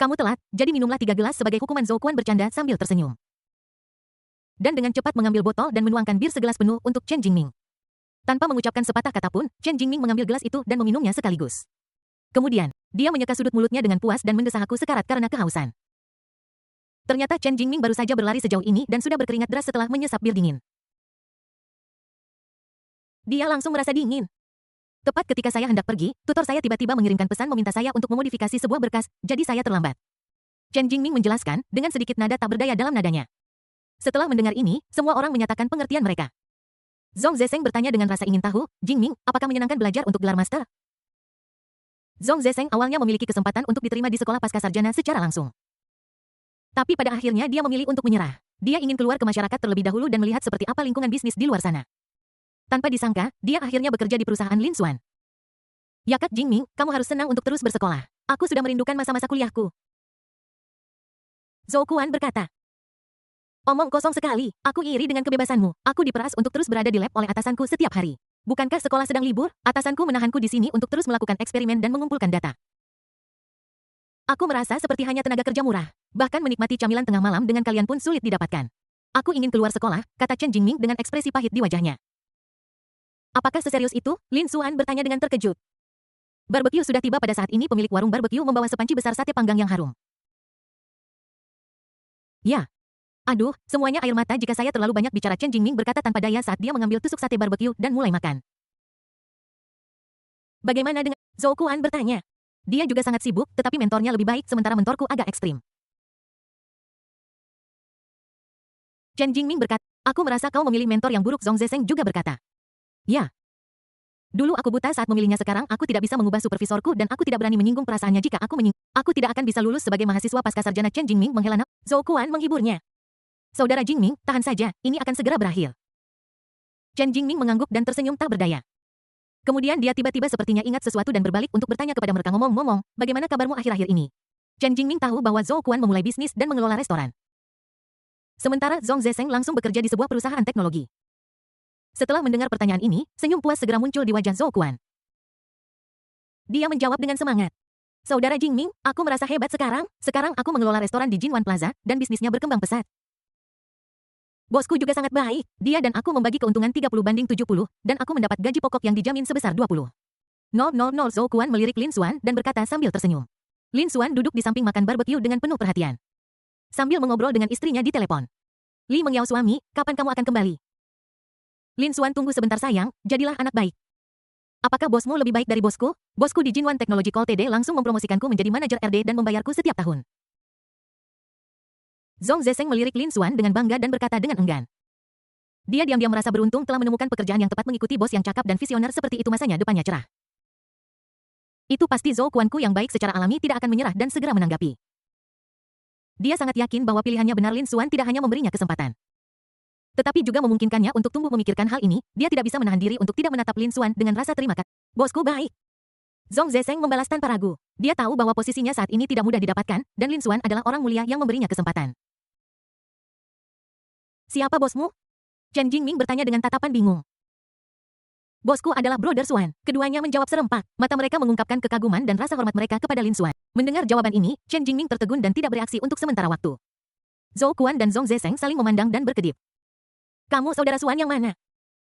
Kamu telat, jadi minumlah 3 gelas sebagai hukuman, Zhou Kuan bercanda sambil tersenyum. Dan dengan cepat mengambil botol dan menuangkan bir segelas penuh untuk Chen Jingming. Tanpa mengucapkan sepatah kata pun, Chen Jingming mengambil gelas itu dan meminumnya sekaligus. Kemudian, dia menyeka sudut mulutnya dengan puas dan mendesah aku sekarat karena kehausan. Ternyata Chen Jingming baru saja berlari sejauh ini dan sudah berkeringat deras setelah menyesap bir dingin. Dia langsung merasa dingin. Tepat ketika saya hendak pergi, tutor saya tiba-tiba mengirimkan pesan meminta saya untuk memodifikasi sebuah berkas, jadi saya terlambat. Chen Jingming menjelaskan, dengan sedikit nada tak berdaya dalam nadanya. Setelah mendengar ini, semua orang menyatakan pengertian mereka. Zhong Zesheng bertanya dengan rasa ingin tahu, Jingming, apakah menyenangkan belajar untuk gelar master? Zhong Zesheng awalnya memiliki kesempatan untuk diterima di sekolah pascasarjana secara langsung. Tapi pada akhirnya dia memilih untuk menyerah. Dia ingin keluar ke masyarakat terlebih dahulu dan melihat seperti apa lingkungan bisnis di luar sana. Tanpa disangka, dia akhirnya bekerja di perusahaan Lin Xuan. Ya Kak Jingming, kamu harus senang untuk terus bersekolah. Aku sudah merindukan masa-masa kuliahku. Zhou Kuan berkata. Omong kosong sekali, aku iri dengan kebebasanmu. Aku diperas untuk terus berada di lab oleh atasanku setiap hari. Bukankah sekolah sedang libur? Atasanku menahanku di sini untuk terus melakukan eksperimen dan mengumpulkan data. Aku merasa seperti hanya tenaga kerja murah. Bahkan menikmati camilan tengah malam dengan kalian pun sulit didapatkan. Aku ingin keluar sekolah, kata Chen Jingming dengan ekspresi pahit di wajahnya. Apakah seserius itu? Lin Xuan bertanya dengan terkejut. Barbecue sudah tiba pada saat ini. Pemilik warung barbecue membawa sepanci besar sate panggang yang harum. Ya. Aduh, semuanya air mata jika saya terlalu banyak bicara, Chen Jingming berkata tanpa daya saat dia mengambil tusuk sate barbecue dan mulai makan. Bagaimana dengan Zhou Kuan bertanya? Dia juga sangat sibuk, tetapi mentornya lebih baik sementara mentorku agak ekstrim. Chen Jingming berkata, aku merasa kau memilih mentor yang buruk. Zhong Zesheng juga berkata. Ya. Dulu aku buta saat memilihnya, sekarang aku tidak bisa mengubah supervisorku dan aku tidak berani menyinggung perasaannya. Jika aku aku tidak akan bisa lulus sebagai mahasiswa pascasarjana. Chen Jingming menghela nafas. Zhou Kuan menghiburnya. Saudara Jingming, tahan saja, ini akan segera berakhir. Chen Jingming mengangguk dan tersenyum tak berdaya. Kemudian dia tiba-tiba sepertinya ingat sesuatu dan berbalik untuk bertanya kepada mereka, ngomong-ngomong, bagaimana kabarmu akhir-akhir ini? Chen Jingming tahu bahwa Zhou Kuan memulai bisnis dan mengelola restoran. Sementara Zhong Zesheng langsung bekerja di sebuah perusahaan teknologi. Setelah mendengar pertanyaan ini, senyum puas segera muncul di wajah Zhou Kuan. Dia menjawab dengan semangat. Saudara Jingming, aku merasa hebat sekarang. Sekarang aku mengelola restoran di Jinwan Plaza, dan bisnisnya berkembang pesat. Bosku juga sangat baik. Dia dan aku membagi keuntungan 30/70, dan aku mendapat gaji pokok yang dijamin sebesar 20. 000. Zhou Kuan melirik Lin Xuan dan berkata sambil tersenyum. Lin Xuan duduk di samping makan barbecue dengan penuh perhatian. Sambil mengobrol dengan istrinya di telepon. Li Mengyao suami, kapan kamu akan kembali? Lin Xuan, tunggu sebentar sayang, jadilah anak baik. Apakah bosmu lebih baik dari bosku? Bosku di Jinwan Technological TD langsung mempromosikanku menjadi manajer RD dan membayarku setiap tahun. Zhong Zesheng melirik Lin Xuan dengan bangga dan berkata dengan enggan. Dia diam-diam merasa beruntung telah menemukan pekerjaan yang tepat mengikuti bos yang cakap dan visioner seperti itu, masanya depannya cerah. Itu pasti Zhou Kuanku yang baik secara alami tidak akan menyerah dan segera menanggapi. Dia sangat yakin bahwa pilihannya benar. Lin Xuan tidak hanya memberinya kesempatan, tetapi juga memungkinkannya untuk tumbuh memikirkan hal ini. Dia tidak bisa menahan diri untuk tidak menatap Lin Xuan dengan rasa terima kasih. Bosku baik. Zhong Zesheng membalas tanpa ragu. Dia tahu bahwa posisinya saat ini tidak mudah didapatkan, dan Lin Xuan adalah orang mulia yang memberinya kesempatan. Siapa bosmu? Chen Jingming bertanya dengan tatapan bingung. Bosku adalah Brother Xuan. Keduanya menjawab serempak. Mata mereka mengungkapkan kekaguman dan rasa hormat mereka kepada Lin Xuan. Mendengar jawaban ini, Chen Jingming tertegun dan tidak bereaksi untuk sementara waktu. Zhou Kuan dan Zhong Zesheng saling memandang dan berkedip. Kamu saudara Xuan yang mana?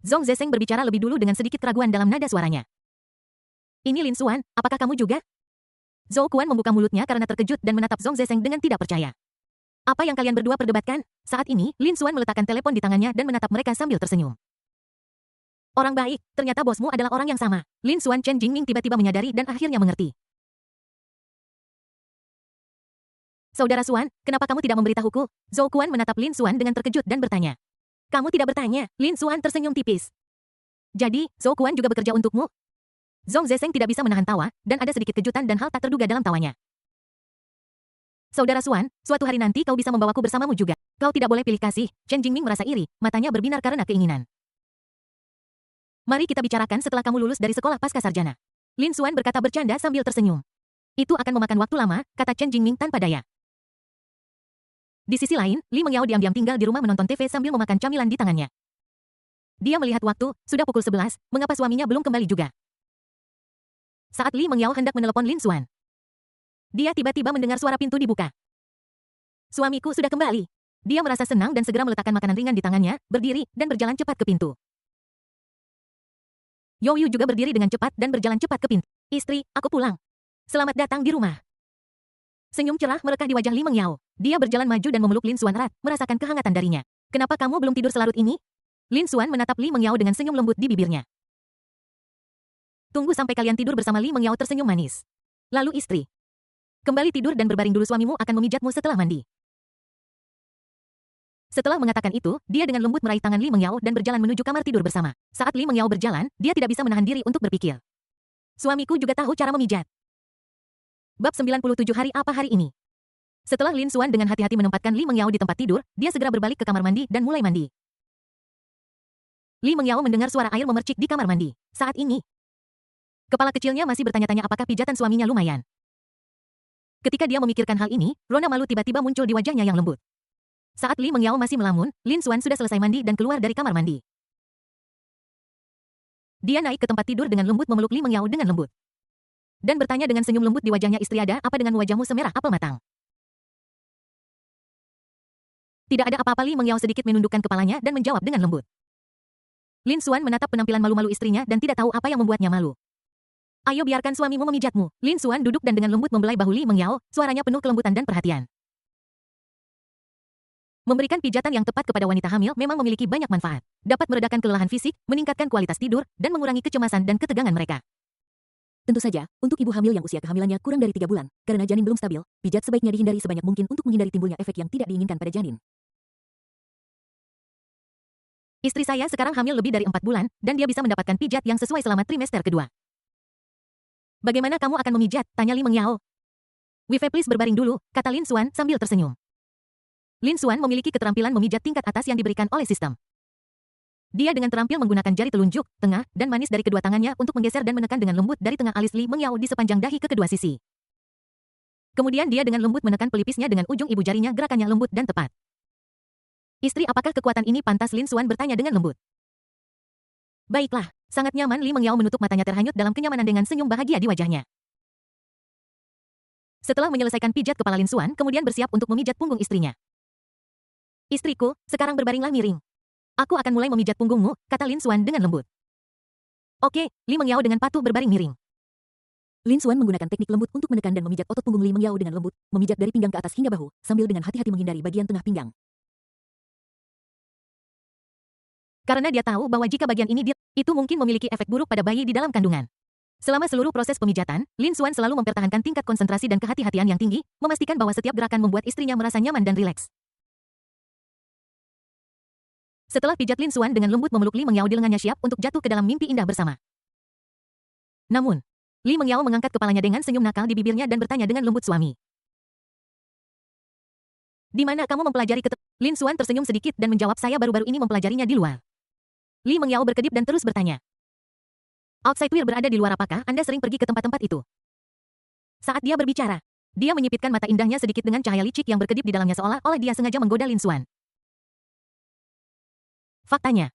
Zhong Zesheng berbicara lebih dulu dengan sedikit keraguan dalam nada suaranya. Ini Lin Xuan, apakah kamu juga? Zhou Kuan membuka mulutnya karena terkejut dan menatap Zhong Zesheng dengan tidak percaya. Apa yang kalian berdua perdebatkan? Saat ini, Lin Xuan meletakkan telepon di tangannya dan menatap mereka sambil tersenyum. Orang baik, ternyata bosmu adalah orang yang sama. Lin Xuan. Chen Jingming tiba-tiba menyadari dan akhirnya mengerti. Saudara Xuan, kenapa kamu tidak memberitahuku? Zhou Kuan menatap Lin Xuan dengan terkejut dan bertanya. Kamu tidak bertanya? Lin Xuan tersenyum tipis. Jadi, Zhou Kuan juga bekerja untukmu? Zhong Zesheng tidak bisa menahan tawa, dan ada sedikit kejutan dan hal tak terduga dalam tawanya. Saudara Xuan, suatu hari nanti kau bisa membawaku bersamamu juga. Kau tidak boleh pilih kasih. Chen Jingming merasa iri, matanya berbinar karena keinginan. Mari kita bicarakan setelah kamu lulus dari sekolah pascasarjana. Lin Xuan berkata bercanda sambil tersenyum. Itu akan memakan waktu lama, kata Chen Jingming tanpa daya. Di sisi lain, Li Mengyao diam-diam tinggal di rumah menonton TV sambil memakan camilan di tangannya. Dia melihat waktu, sudah pukul 11, mengapa suaminya belum kembali juga? Saat Li Mengyao hendak menelepon Lin Xuan. Dia tiba-tiba mendengar suara pintu dibuka. Suamiku sudah kembali. Dia merasa senang dan segera meletakkan makanan ringan di tangannya, berdiri, dan berjalan cepat ke pintu. Youyu juga berdiri dengan cepat dan berjalan cepat ke pintu. Istri, aku pulang. Selamat datang di rumah. Senyum cerah merekah di wajah Li Mengyao. Dia berjalan maju dan memeluk Lin Xuan erat, merasakan kehangatan darinya. Kenapa kamu belum tidur selarut ini? Lin Xuan menatap Li Mengyao dengan senyum lembut di bibirnya. Tunggu sampai kalian tidur bersama. Li Mengyao tersenyum manis. Lalu istri. Kembali tidur dan berbaring dulu, suamimu akan memijatmu setelah mandi. Setelah mengatakan itu, dia dengan lembut meraih tangan Li Mengyao dan berjalan menuju kamar tidur bersama. Saat Li Mengyao berjalan, dia tidak bisa menahan diri untuk berpikir. Suamiku juga tahu cara memijat. Bab 97 hari apa hari ini? Setelah Lin Xuan dengan hati-hati menempatkan Li Mengyao di tempat tidur, dia segera berbalik ke kamar mandi dan mulai mandi. Li Mengyao mendengar suara air memercik di kamar mandi. Saat ini, kepala kecilnya masih bertanya-tanya apakah pijatan suaminya lumayan. Ketika dia memikirkan hal ini, rona malu tiba-tiba muncul di wajahnya yang lembut. Saat Li Mengyao masih melamun, Lin Xuan sudah selesai mandi dan keluar dari kamar mandi. Dia naik ke tempat tidur dengan lembut memeluk Li Mengyao dengan lembut. Dan bertanya dengan senyum lembut di wajahnya, istri, ada apa dengan wajahmu semerah apel matang? Tidak ada apa-apa. Li Mengyao sedikit menundukkan kepalanya dan menjawab dengan lembut. Lin Xuan menatap penampilan malu-malu istrinya dan tidak tahu apa yang membuatnya malu. Ayo biarkan suamimu memijatmu. Lin Xuan duduk dan dengan lembut membelai bahu Li Mengyao, suaranya penuh kelembutan dan perhatian. Memberikan pijatan yang tepat kepada wanita hamil memang memiliki banyak manfaat. Dapat meredakan kelelahan fisik, meningkatkan kualitas tidur, dan mengurangi kecemasan dan ketegangan mereka. Tentu saja, untuk ibu hamil yang usia kehamilannya kurang dari 3 bulan, karena janin belum stabil, pijat sebaiknya dihindari sebanyak mungkin untuk menghindari timbulnya efek yang tidak diinginkan pada janin. Istri saya sekarang hamil lebih dari 4 bulan, dan dia bisa mendapatkan pijat yang sesuai selama trimester kedua. Bagaimana kamu akan memijat? Tanya Li Mengyao. Wife, please berbaring dulu, kata Lin Xuan sambil tersenyum. Lin Xuan memiliki keterampilan memijat tingkat atas yang diberikan oleh sistem. Dia dengan terampil menggunakan jari telunjuk, tengah, dan manis dari kedua tangannya untuk menggeser dan menekan dengan lembut dari tengah alis Li Mengyao di sepanjang dahi ke kedua sisi. Kemudian dia dengan lembut menekan pelipisnya dengan ujung ibu jarinya, gerakannya lembut dan tepat. Istri, apakah kekuatan ini pantas? Lin Xuan bertanya dengan lembut. Baiklah, sangat nyaman. Li Mengyao menutup matanya terhanyut dalam kenyamanan dengan senyum bahagia di wajahnya. Setelah menyelesaikan pijat kepala Lin Xuan, kemudian bersiap untuk memijat punggung istrinya. Istriku, sekarang berbaringlah miring. Aku akan mulai memijat punggungmu, kata Lin Xuan dengan lembut. Oke, Li Mengyao dengan patuh berbaring miring. Lin Xuan menggunakan teknik lembut untuk menekan dan memijat otot punggung Li Mengyao dengan lembut, memijat dari pinggang ke atas hingga bahu, sambil dengan hati-hati menghindari bagian tengah pinggang. Karena dia tahu bahwa jika bagian ini itu mungkin memiliki efek buruk pada bayi di dalam kandungan. Selama seluruh proses pemijatan, Lin Xuan selalu mempertahankan tingkat konsentrasi dan kehati-hatian yang tinggi, memastikan bahwa setiap gerakan membuat istrinya merasa nyaman dan rileks. Setelah pijat, Lin Xuan dengan lembut memeluk Li Mengyao di lengannya, siap untuk jatuh ke dalam mimpi indah bersama. Namun, Li Mengyao mengangkat kepalanya dengan senyum nakal di bibirnya dan bertanya dengan lembut, suami. Di mana kamu mempelajari Lin Xuan tersenyum sedikit dan menjawab, saya baru-baru ini mempelajarinya di luar. Li Mengyao berkedip dan terus bertanya. Outside Weir berada di luar, apakah Anda sering pergi ke tempat-tempat itu? Saat dia berbicara, dia menyipitkan mata indahnya sedikit dengan cahaya licik yang berkedip di dalamnya seolah-olah dia sengaja menggoda Lin Xuan. Faktanya,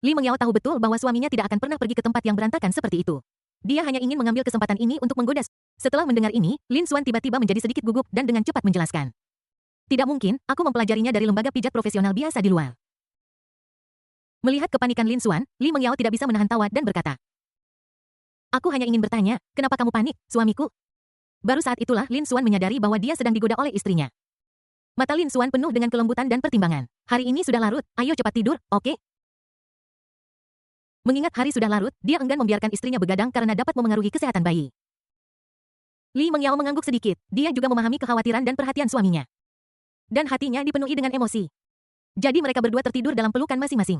Li Mengyao tahu betul bahwa suaminya tidak akan pernah pergi ke tempat yang berantakan seperti itu. Dia hanya ingin mengambil kesempatan ini untuk menggoda. Setelah mendengar ini, Lin Xuan tiba-tiba menjadi sedikit gugup dan dengan cepat menjelaskan. Tidak mungkin, aku mempelajarinya dari lembaga pijat profesional biasa di luar. Melihat kepanikan Lin Xuan, Li Mengyao tidak bisa menahan tawa dan berkata, aku hanya ingin bertanya, kenapa kamu panik, suamiku? Baru saat itulah Lin Xuan menyadari bahwa dia sedang digoda oleh istrinya. Mata Lin Xuan penuh dengan kelembutan dan pertimbangan. Hari ini sudah larut, ayo cepat tidur, oke? Mengingat hari sudah larut, dia enggan membiarkan istrinya begadang karena dapat memengaruhi kesehatan bayi. Li Mengyao mengangguk sedikit, dia juga memahami kekhawatiran dan perhatian suaminya. Dan hatinya dipenuhi dengan emosi. Jadi mereka berdua tertidur dalam pelukan masing-masing.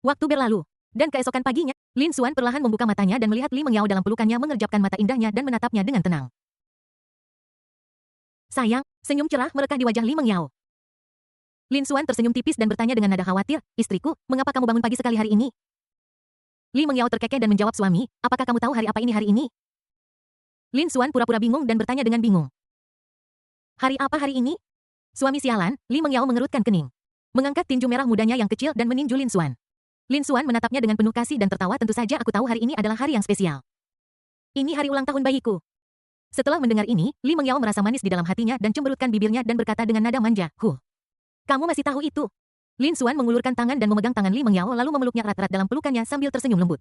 Waktu berlalu, dan keesokan paginya, Lin Xuan perlahan membuka matanya dan melihat Li Mengyao dalam pelukannya, mengerjapkan mata indahnya dan menatapnya dengan tenang. Sayang, senyum cerah merekah di wajah Li Mengyao. Lin Xuan tersenyum tipis dan bertanya dengan nada khawatir, istriku, mengapa kamu bangun pagi sekali hari ini? Li Mengyao terkekeh dan menjawab, suami, apakah kamu tahu hari apa ini hari ini? Lin Xuan pura-pura bingung dan bertanya dengan bingung. Hari apa hari ini? Suami sialan, Li Mengyao mengerutkan kening. Mengangkat tinju merah mudanya yang kecil dan meninju Lin Xuan. Lin Xuan menatapnya dengan penuh kasih dan tertawa, tentu saja aku tahu hari ini adalah hari yang spesial. Ini hari ulang tahun bayiku. Setelah mendengar ini, Li Mengyao merasa manis di dalam hatinya dan cemberutkan bibirnya dan berkata dengan nada manja, Kamu masih tahu itu?" Lin Xuan mengulurkan tangan dan memegang tangan Li Mengyao lalu memeluknya erat-erat dalam pelukannya sambil tersenyum lembut.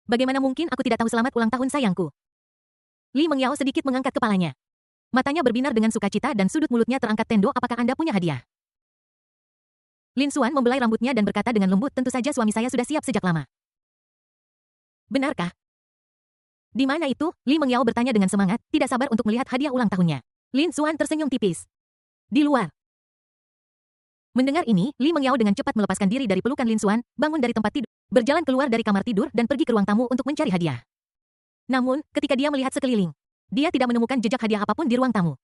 "Bagaimana mungkin aku tidak tahu selamat ulang tahun sayangku?" Li Mengyao sedikit mengangkat kepalanya. Matanya berbinar dengan sukacita dan sudut mulutnya terangkat tendo, "Apakah Anda punya hadiah?" Lin Xuan membelai rambutnya dan berkata dengan lembut, "Tentu saja suami saya sudah siap sejak lama." "Benarkah?" "Di mana itu?" Li Mengyao bertanya dengan semangat, tidak sabar untuk melihat hadiah ulang tahunnya. Lin Xuan tersenyum tipis. "Di luar." Mendengar ini, Li Mengyao dengan cepat melepaskan diri dari pelukan Lin Xuan, bangun dari tempat tidur, berjalan keluar dari kamar tidur dan pergi ke ruang tamu untuk mencari hadiah. Namun, ketika dia melihat sekeliling, dia tidak menemukan jejak hadiah apapun di ruang tamu.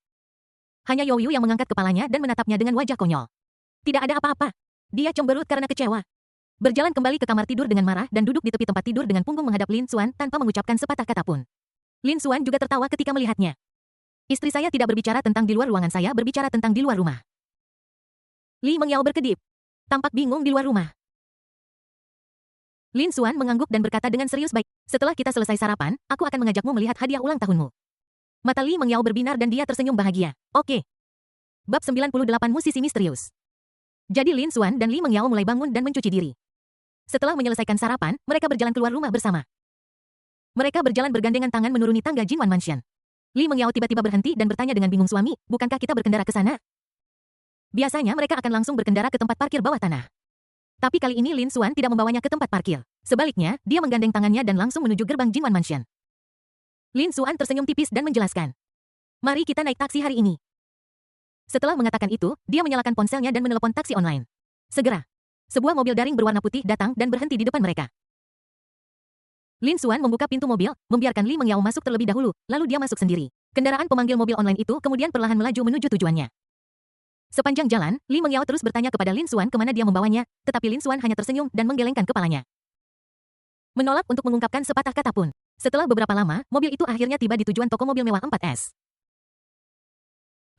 Hanya Youyu yang mengangkat kepalanya dan menatapnya dengan wajah konyol. Tidak ada apa-apa. Dia cemberut karena kecewa. Berjalan kembali ke kamar tidur dengan marah dan duduk di tepi tempat tidur dengan punggung menghadap Lin Xuan tanpa mengucapkan sepatah kata pun. Lin Xuan juga tertawa ketika melihatnya. "Istri saya tidak berbicara tentang di luar ruangan, saya berbicara tentang di luar rumah." Li Mengyao berkedip. Tampak bingung di luar rumah. Lin Xuan mengangguk dan berkata dengan serius, "Baik, setelah kita selesai sarapan, aku akan mengajakmu melihat hadiah ulang tahunmu." Mata Li Mengyao berbinar dan dia tersenyum bahagia. "Oke." Bab 98 Musisi Misterius. Jadi Lin Xuan dan Li Mengyao mulai bangun dan mencuci diri. Setelah menyelesaikan sarapan, mereka berjalan keluar rumah bersama. Mereka berjalan bergandengan tangan menuruni tangga Jinwan Mansion. Li Mengyao tiba-tiba berhenti dan bertanya dengan bingung, "Suami, bukankah kita berkendara ke sana?" Biasanya mereka akan langsung berkendara ke tempat parkir bawah tanah. Tapi kali ini Lin Xuan tidak membawanya ke tempat parkir. Sebaliknya, dia menggandeng tangannya dan langsung menuju gerbang Jinwan Mansion. Lin Xuan tersenyum tipis dan menjelaskan, "Mari kita naik taksi hari ini." Setelah mengatakan itu, dia menyalakan ponselnya dan menelepon taksi online. Segera, sebuah mobil daring berwarna putih datang dan berhenti di depan mereka. Lin Xuan membuka pintu mobil, membiarkan Li Mengyao masuk terlebih dahulu, lalu dia masuk sendiri. Kendaraan pemanggil mobil online itu kemudian perlahan melaju menuju tujuannya. Sepanjang jalan, Li Mengyao terus bertanya kepada Lin Xuan kemana dia membawanya, tetapi Lin Xuan hanya tersenyum dan menggelengkan kepalanya. Menolak untuk mengungkapkan sepatah kata pun. Setelah beberapa lama, mobil itu akhirnya tiba di tujuan toko mobil mewah 4S.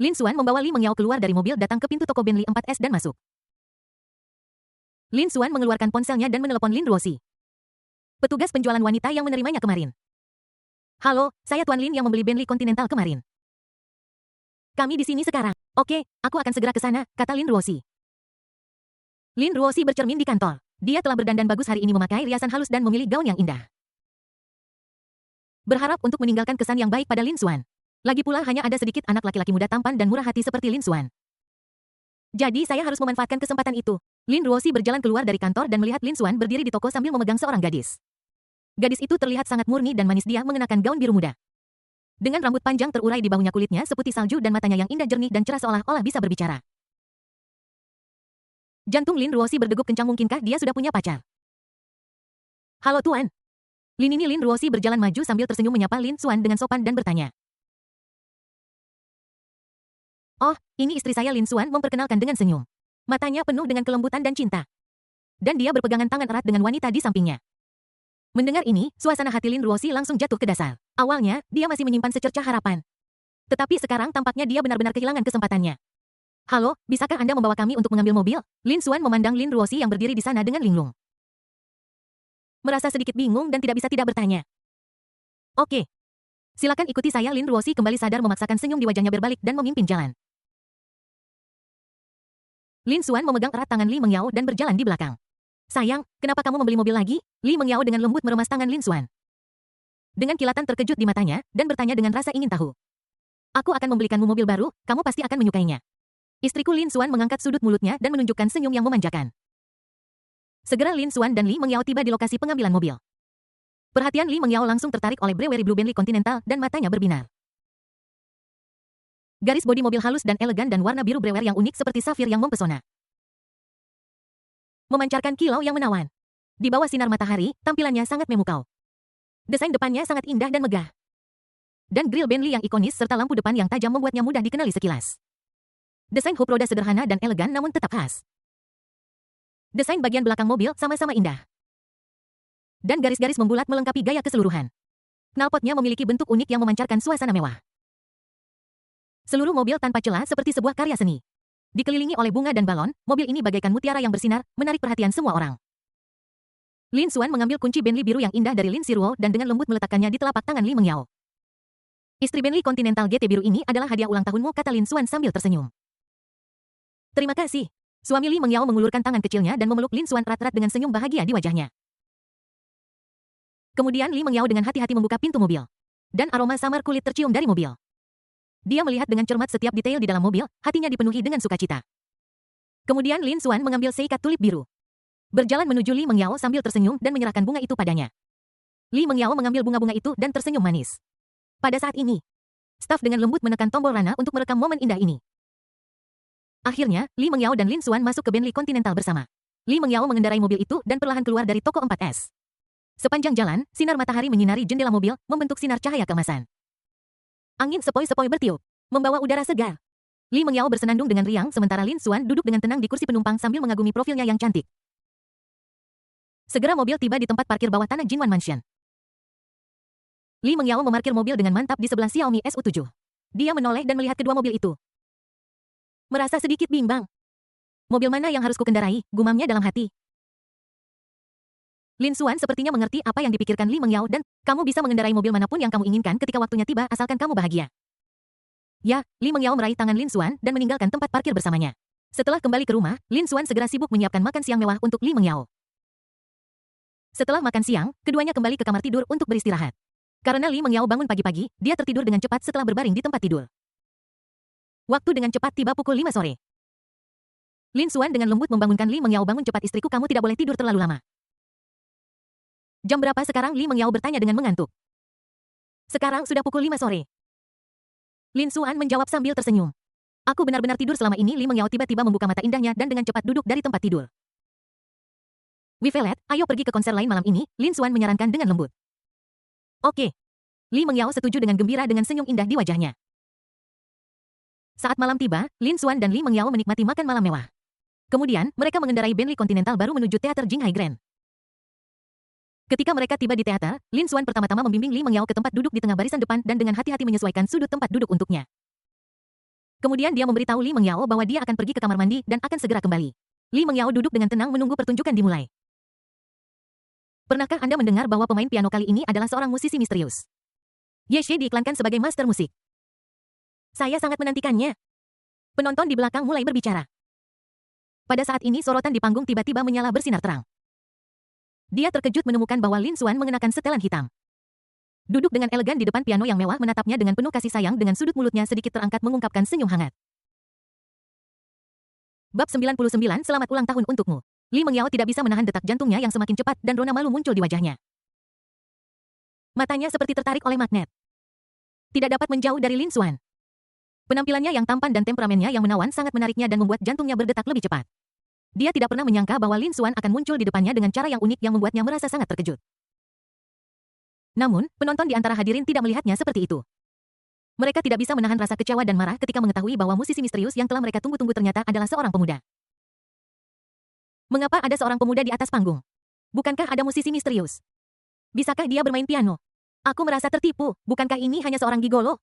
Lin Xuan membawa Li Mengyao keluar dari mobil, datang ke pintu toko Bentley 4S dan masuk. Lin Xuan mengeluarkan ponselnya dan menelepon Lin Ruoxi, petugas penjualan wanita yang menerimanya kemarin. "Halo, saya Tuan Lin yang membeli Bentley Continental kemarin. Kami di sini sekarang." "Oke, aku akan segera ke sana," kata Lin Ruoxi. Lin Ruoxi bercermin di kantor. Dia telah berdandan bagus hari ini, memakai riasan halus dan memilih gaun yang indah. Berharap untuk meninggalkan kesan yang baik pada Lin Xuan. Lagi pula hanya ada sedikit anak laki-laki muda tampan dan murah hati seperti Lin Xuan. Jadi saya harus memanfaatkan kesempatan itu. Lin Ruoxi berjalan keluar dari kantor dan melihat Lin Xuan berdiri di toko sambil memegang seorang gadis. Gadis itu terlihat sangat murni dan manis, dia mengenakan gaun biru muda. Dengan rambut panjang terurai di bahunya, kulitnya seputih salju dan matanya yang indah jernih dan cerah seolah-olah bisa berbicara. Jantung Lin Ruoxi berdegup kencang, mungkinkah dia sudah punya pacar? "Halo Tuan." Lin Ruoxi berjalan maju sambil tersenyum menyapa Lin Xuan dengan sopan dan bertanya, "Oh, ini istri saya." Lin Xuan memperkenalkan dengan senyum. Matanya penuh dengan kelembutan dan cinta. Dan dia berpegangan tangan erat dengan wanita di sampingnya. Mendengar ini, suasana hati Lin Ruoxi langsung jatuh ke dasar. Awalnya, dia masih menyimpan secercah harapan. Tetapi sekarang tampaknya dia benar-benar kehilangan kesempatannya. "Halo, bisakah Anda membawa kami untuk mengambil mobil?" Lin Xuan memandang Lin Ruoxi yang berdiri di sana dengan linglung. Merasa sedikit bingung dan tidak bisa tidak bertanya. "Oke. Silakan ikuti saya." Lin Ruoxi kembali sadar, memaksakan senyum di wajahnya berbalik dan memimpin jalan. Lin Xuan memegang erat tangan Li Mengyao dan berjalan di belakang. "Sayang, kenapa kamu membeli mobil lagi?" Li Mengyao dengan lembut meremas tangan Lin Xuan. Dengan kilatan terkejut di matanya, dan bertanya dengan rasa ingin tahu. "Aku akan membelikanmu mobil baru, kamu pasti akan menyukainya." Istriku. Lin Xuan mengangkat sudut mulutnya dan menunjukkan senyum yang memanjakan. Segera Lin Xuan dan Li Mengyao tiba di lokasi pengambilan mobil. Perhatian Li Mengyao langsung tertarik oleh Brewery Blue Bentley Continental dan matanya berbinar. Garis bodi mobil halus dan elegan dan warna biru brewer yang unik seperti safir yang mempesona. Memancarkan kilau yang menawan. Di bawah sinar matahari, tampilannya sangat memukau. Desain depannya sangat indah dan megah. Dan grill Bentley yang ikonis serta lampu depan yang tajam membuatnya mudah dikenali sekilas. Desain hub roda sederhana dan elegan namun tetap khas. Desain bagian belakang mobil sama-sama indah. Dan garis-garis membulat melengkapi gaya keseluruhan. Knalpotnya memiliki bentuk unik yang memancarkan suasana mewah. Seluruh mobil tanpa celah seperti sebuah karya seni. Dikelilingi oleh bunga dan balon, mobil ini bagaikan mutiara yang bersinar, menarik perhatian semua orang. Lin Xuan mengambil kunci Bentley biru yang indah dari Lin Siruo dan dengan lembut meletakkannya di telapak tangan Li Mengyao. Istri Bentley Continental GT biru ini adalah hadiah ulang tahunmu, kata Lin Xuan sambil tersenyum. Terima kasih. Suami Li Mengyao mengulurkan tangan kecilnya dan memeluk Lin Xuan erat-erat dengan senyum bahagia di wajahnya. Kemudian Li Mengyao dengan hati-hati membuka pintu mobil. Dan aroma samar kulit tercium dari mobil. Dia melihat dengan cermat setiap detail di dalam mobil, hatinya dipenuhi dengan sukacita. Kemudian Lin Xuan mengambil seikat tulip biru. Berjalan menuju Li Mengyao sambil tersenyum dan menyerahkan bunga itu padanya. Li Mengyao mengambil bunga-bunga itu dan tersenyum manis. Pada saat ini, staf dengan lembut menekan tombol rana untuk merekam momen indah ini. Akhirnya, Li Mengyao dan Lin Xuan masuk ke Bentley Continental bersama. Li Mengyao mengendarai mobil itu dan perlahan keluar dari toko 4S. Sepanjang jalan, sinar matahari menyinari jendela mobil, membentuk sinar cahaya keemasan. Angin sepoi-sepoi bertiup, membawa udara segar. Li Mengyao bersenandung dengan riang sementara Lin Xuan duduk dengan tenang di kursi penumpang sambil mengagumi profilnya yang cantik. Segera mobil tiba di tempat parkir bawah tanah Jinwan Mansion. Li Mengyao memarkir mobil dengan mantap di sebelah Xiaomi SU7. Dia menoleh dan melihat kedua mobil itu. Merasa sedikit bimbang. Mobil mana yang harus kukendarai, gumamnya dalam hati. Lin Xuan sepertinya mengerti apa yang dipikirkan Li Mengyao dan, kamu bisa mengendarai mobil manapun yang kamu inginkan ketika waktunya tiba asalkan kamu bahagia. Ya, Li Mengyao meraih tangan Lin Xuan dan meninggalkan tempat parkir bersamanya. Setelah kembali ke rumah, Lin Xuan segera sibuk menyiapkan makan siang mewah untuk Li Mengyao. Setelah makan siang, keduanya kembali ke kamar tidur untuk beristirahat. Karena Li Mengyao bangun pagi-pagi, dia tertidur dengan cepat setelah berbaring di tempat tidur. Waktu dengan cepat tiba pukul 5 sore. Lin Xuan dengan lembut membangunkan Li Mengyao, bangun cepat istriku, kamu tidak boleh tidur terlalu lama. Jam berapa sekarang? Li Mengyao bertanya dengan mengantuk. Sekarang sudah pukul 5 sore. Lin Xuan menjawab sambil tersenyum. Aku benar-benar tidur selama ini. Li Mengyao tiba-tiba membuka mata indahnya dan dengan cepat duduk dari tempat tidur. Wivelet, ayo pergi ke konser lain malam ini, Lin Xuan menyarankan dengan lembut. Oke. Li Mengyao setuju dengan gembira dengan senyum indah di wajahnya. Saat malam tiba, Lin Xuan dan Li Mengyao menikmati makan malam mewah. Kemudian, mereka mengendarai Bentley Continental baru menuju teater Jinghai Grand. Ketika mereka tiba di teater, Lin Xuan pertama-tama membimbing Li Mengyao ke tempat duduk di tengah barisan depan dan dengan hati-hati menyesuaikan sudut tempat duduk untuknya. Kemudian dia memberitahu Li Mengyao bahwa dia akan pergi ke kamar mandi dan akan segera kembali. Li Mengyao duduk dengan tenang menunggu pertunjukan dimulai. Pernahkah Anda mendengar bahwa pemain piano kali ini adalah seorang musisi misterius? Ye Shi diiklankan sebagai master musik. Saya sangat menantikannya. Penonton di belakang mulai berbicara. Pada saat ini sorotan di panggung tiba-tiba menyala bersinar terang. Dia terkejut menemukan bahwa Lin Xuan mengenakan setelan hitam. Duduk dengan elegan di depan piano yang mewah menatapnya dengan penuh kasih sayang dengan sudut mulutnya sedikit terangkat mengungkapkan senyum hangat. Bab 99, selamat ulang tahun untukmu. Li Mengyao tidak bisa menahan detak jantungnya yang semakin cepat dan rona malu muncul di wajahnya. Matanya seperti tertarik oleh magnet. Tidak dapat menjauh dari Lin Xuan. Penampilannya yang tampan dan temperamennya yang menawan sangat menariknya dan membuat jantungnya berdetak lebih cepat. Dia tidak pernah menyangka bahwa Lin Xuan akan muncul di depannya dengan cara yang unik yang membuatnya merasa sangat terkejut. Namun, penonton di antara hadirin tidak melihatnya seperti itu. Mereka tidak bisa menahan rasa kecewa dan marah ketika mengetahui bahwa musisi misterius yang telah mereka tunggu-tunggu ternyata adalah seorang pemuda. Mengapa ada seorang pemuda di atas panggung? Bukankah ada musisi misterius? Bisakah dia bermain piano? Aku merasa tertipu, bukankah ini hanya seorang gigolo?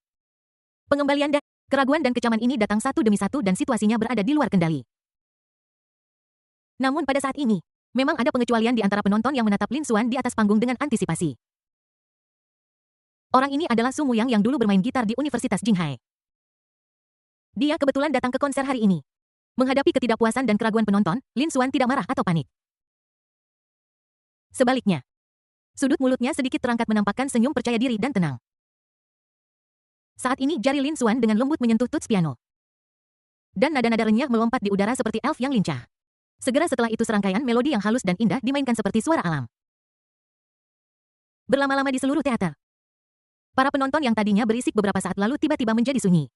Pengembalian dan keraguan dan kecaman ini datang satu demi satu dan situasinya berada di luar kendali. Namun pada saat ini, memang ada pengecualian di antara penonton yang menatap Lin Xuan di atas panggung dengan antisipasi. Orang ini adalah Su Muyang yang dulu bermain gitar di Universitas Jinghai. Dia kebetulan datang ke konser hari ini. Menghadapi ketidakpuasan dan keraguan penonton, Lin Xuan tidak marah atau panik. Sebaliknya, sudut mulutnya sedikit terangkat menampakkan senyum percaya diri dan tenang. Saat ini jari Lin Xuan dengan lembut menyentuh tuts piano. Dan nada-nada renyah melompat di udara seperti elf yang lincah. Segera setelah itu serangkaian melodi yang halus dan indah dimainkan seperti suara alam. Berlama-lama di seluruh teater. Para penonton yang tadinya berisik beberapa saat lalu tiba-tiba menjadi sunyi.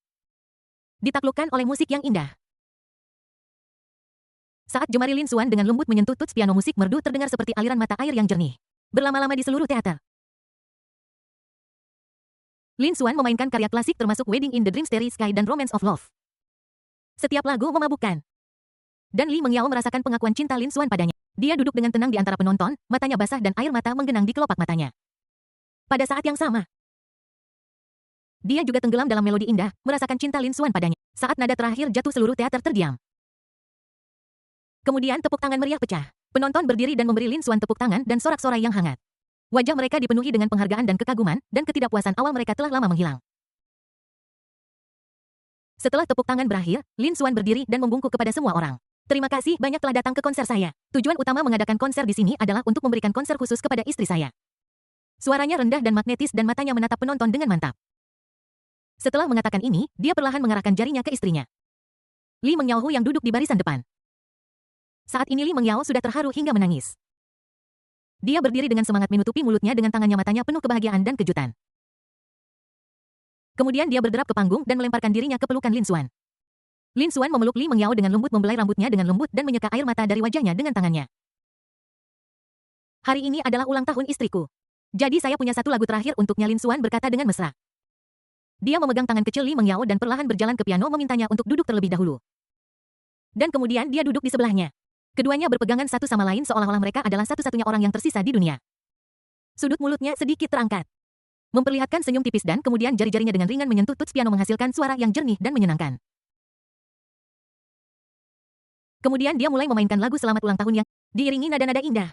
Ditaklukkan oleh musik yang indah. Saat jemari Lin Xuan dengan lembut menyentuh tuts piano, musik merdu terdengar seperti aliran mata air yang jernih. Berlama-lama di seluruh teater. Lin Xuan memainkan karya klasik termasuk Wedding in the Dream, Starry Sky dan Romance of Love. Setiap lagu memabukkan. Dan Li Mengyao merasakan pengakuan cinta Lin Xuan padanya. Dia duduk dengan tenang di antara penonton, matanya basah dan air mata menggenang di kelopak matanya. Pada saat yang sama, dia juga tenggelam dalam melodi indah, merasakan cinta Lin Xuan padanya. Saat nada terakhir jatuh seluruh teater terdiam. Kemudian tepuk tangan meriah pecah. Penonton berdiri dan memberi Lin Xuan tepuk tangan dan sorak-sorai yang hangat. Wajah mereka dipenuhi dengan penghargaan dan kekaguman, dan ketidakpuasan awal mereka telah lama menghilang. Setelah tepuk tangan berakhir, Lin Xuan berdiri dan membungkuk kepada semua orang. Terima kasih banyak telah datang ke konser saya. Tujuan utama mengadakan konser di sini adalah untuk memberikan konser khusus kepada istri saya. Suaranya rendah dan magnetis dan matanya menatap penonton dengan mantap. Setelah mengatakan ini, dia perlahan mengarahkan jarinya ke istrinya. Li Mengyao yang duduk di barisan depan. Saat ini Li Mengyao sudah terharu hingga menangis. Dia berdiri dengan semangat menutupi mulutnya dengan tangannya, matanya penuh kebahagiaan dan kejutan. Kemudian dia berderap ke panggung dan melemparkan dirinya ke pelukan Lin Xuan. Lin Xuan memeluk Li Mengyao dengan lembut, membelai rambutnya dengan lembut dan menyeka air mata dari wajahnya dengan tangannya. Hari ini adalah ulang tahun istriku. Jadi saya punya satu lagu terakhir untuknya, Lin Xuan berkata dengan mesra. Dia memegang tangan kecil Li Mengyao dan perlahan berjalan ke piano memintanya untuk duduk terlebih dahulu. Dan kemudian dia duduk di sebelahnya. Keduanya berpegangan satu sama lain seolah-olah mereka adalah satu-satunya orang yang tersisa di dunia. Sudut mulutnya sedikit terangkat, memperlihatkan senyum tipis dan kemudian jari-jarinya dengan ringan menyentuh tuts piano menghasilkan suara yang jernih dan menyenangkan. Kemudian dia mulai memainkan lagu selamat ulang tahun yang diiringi nada-nada indah.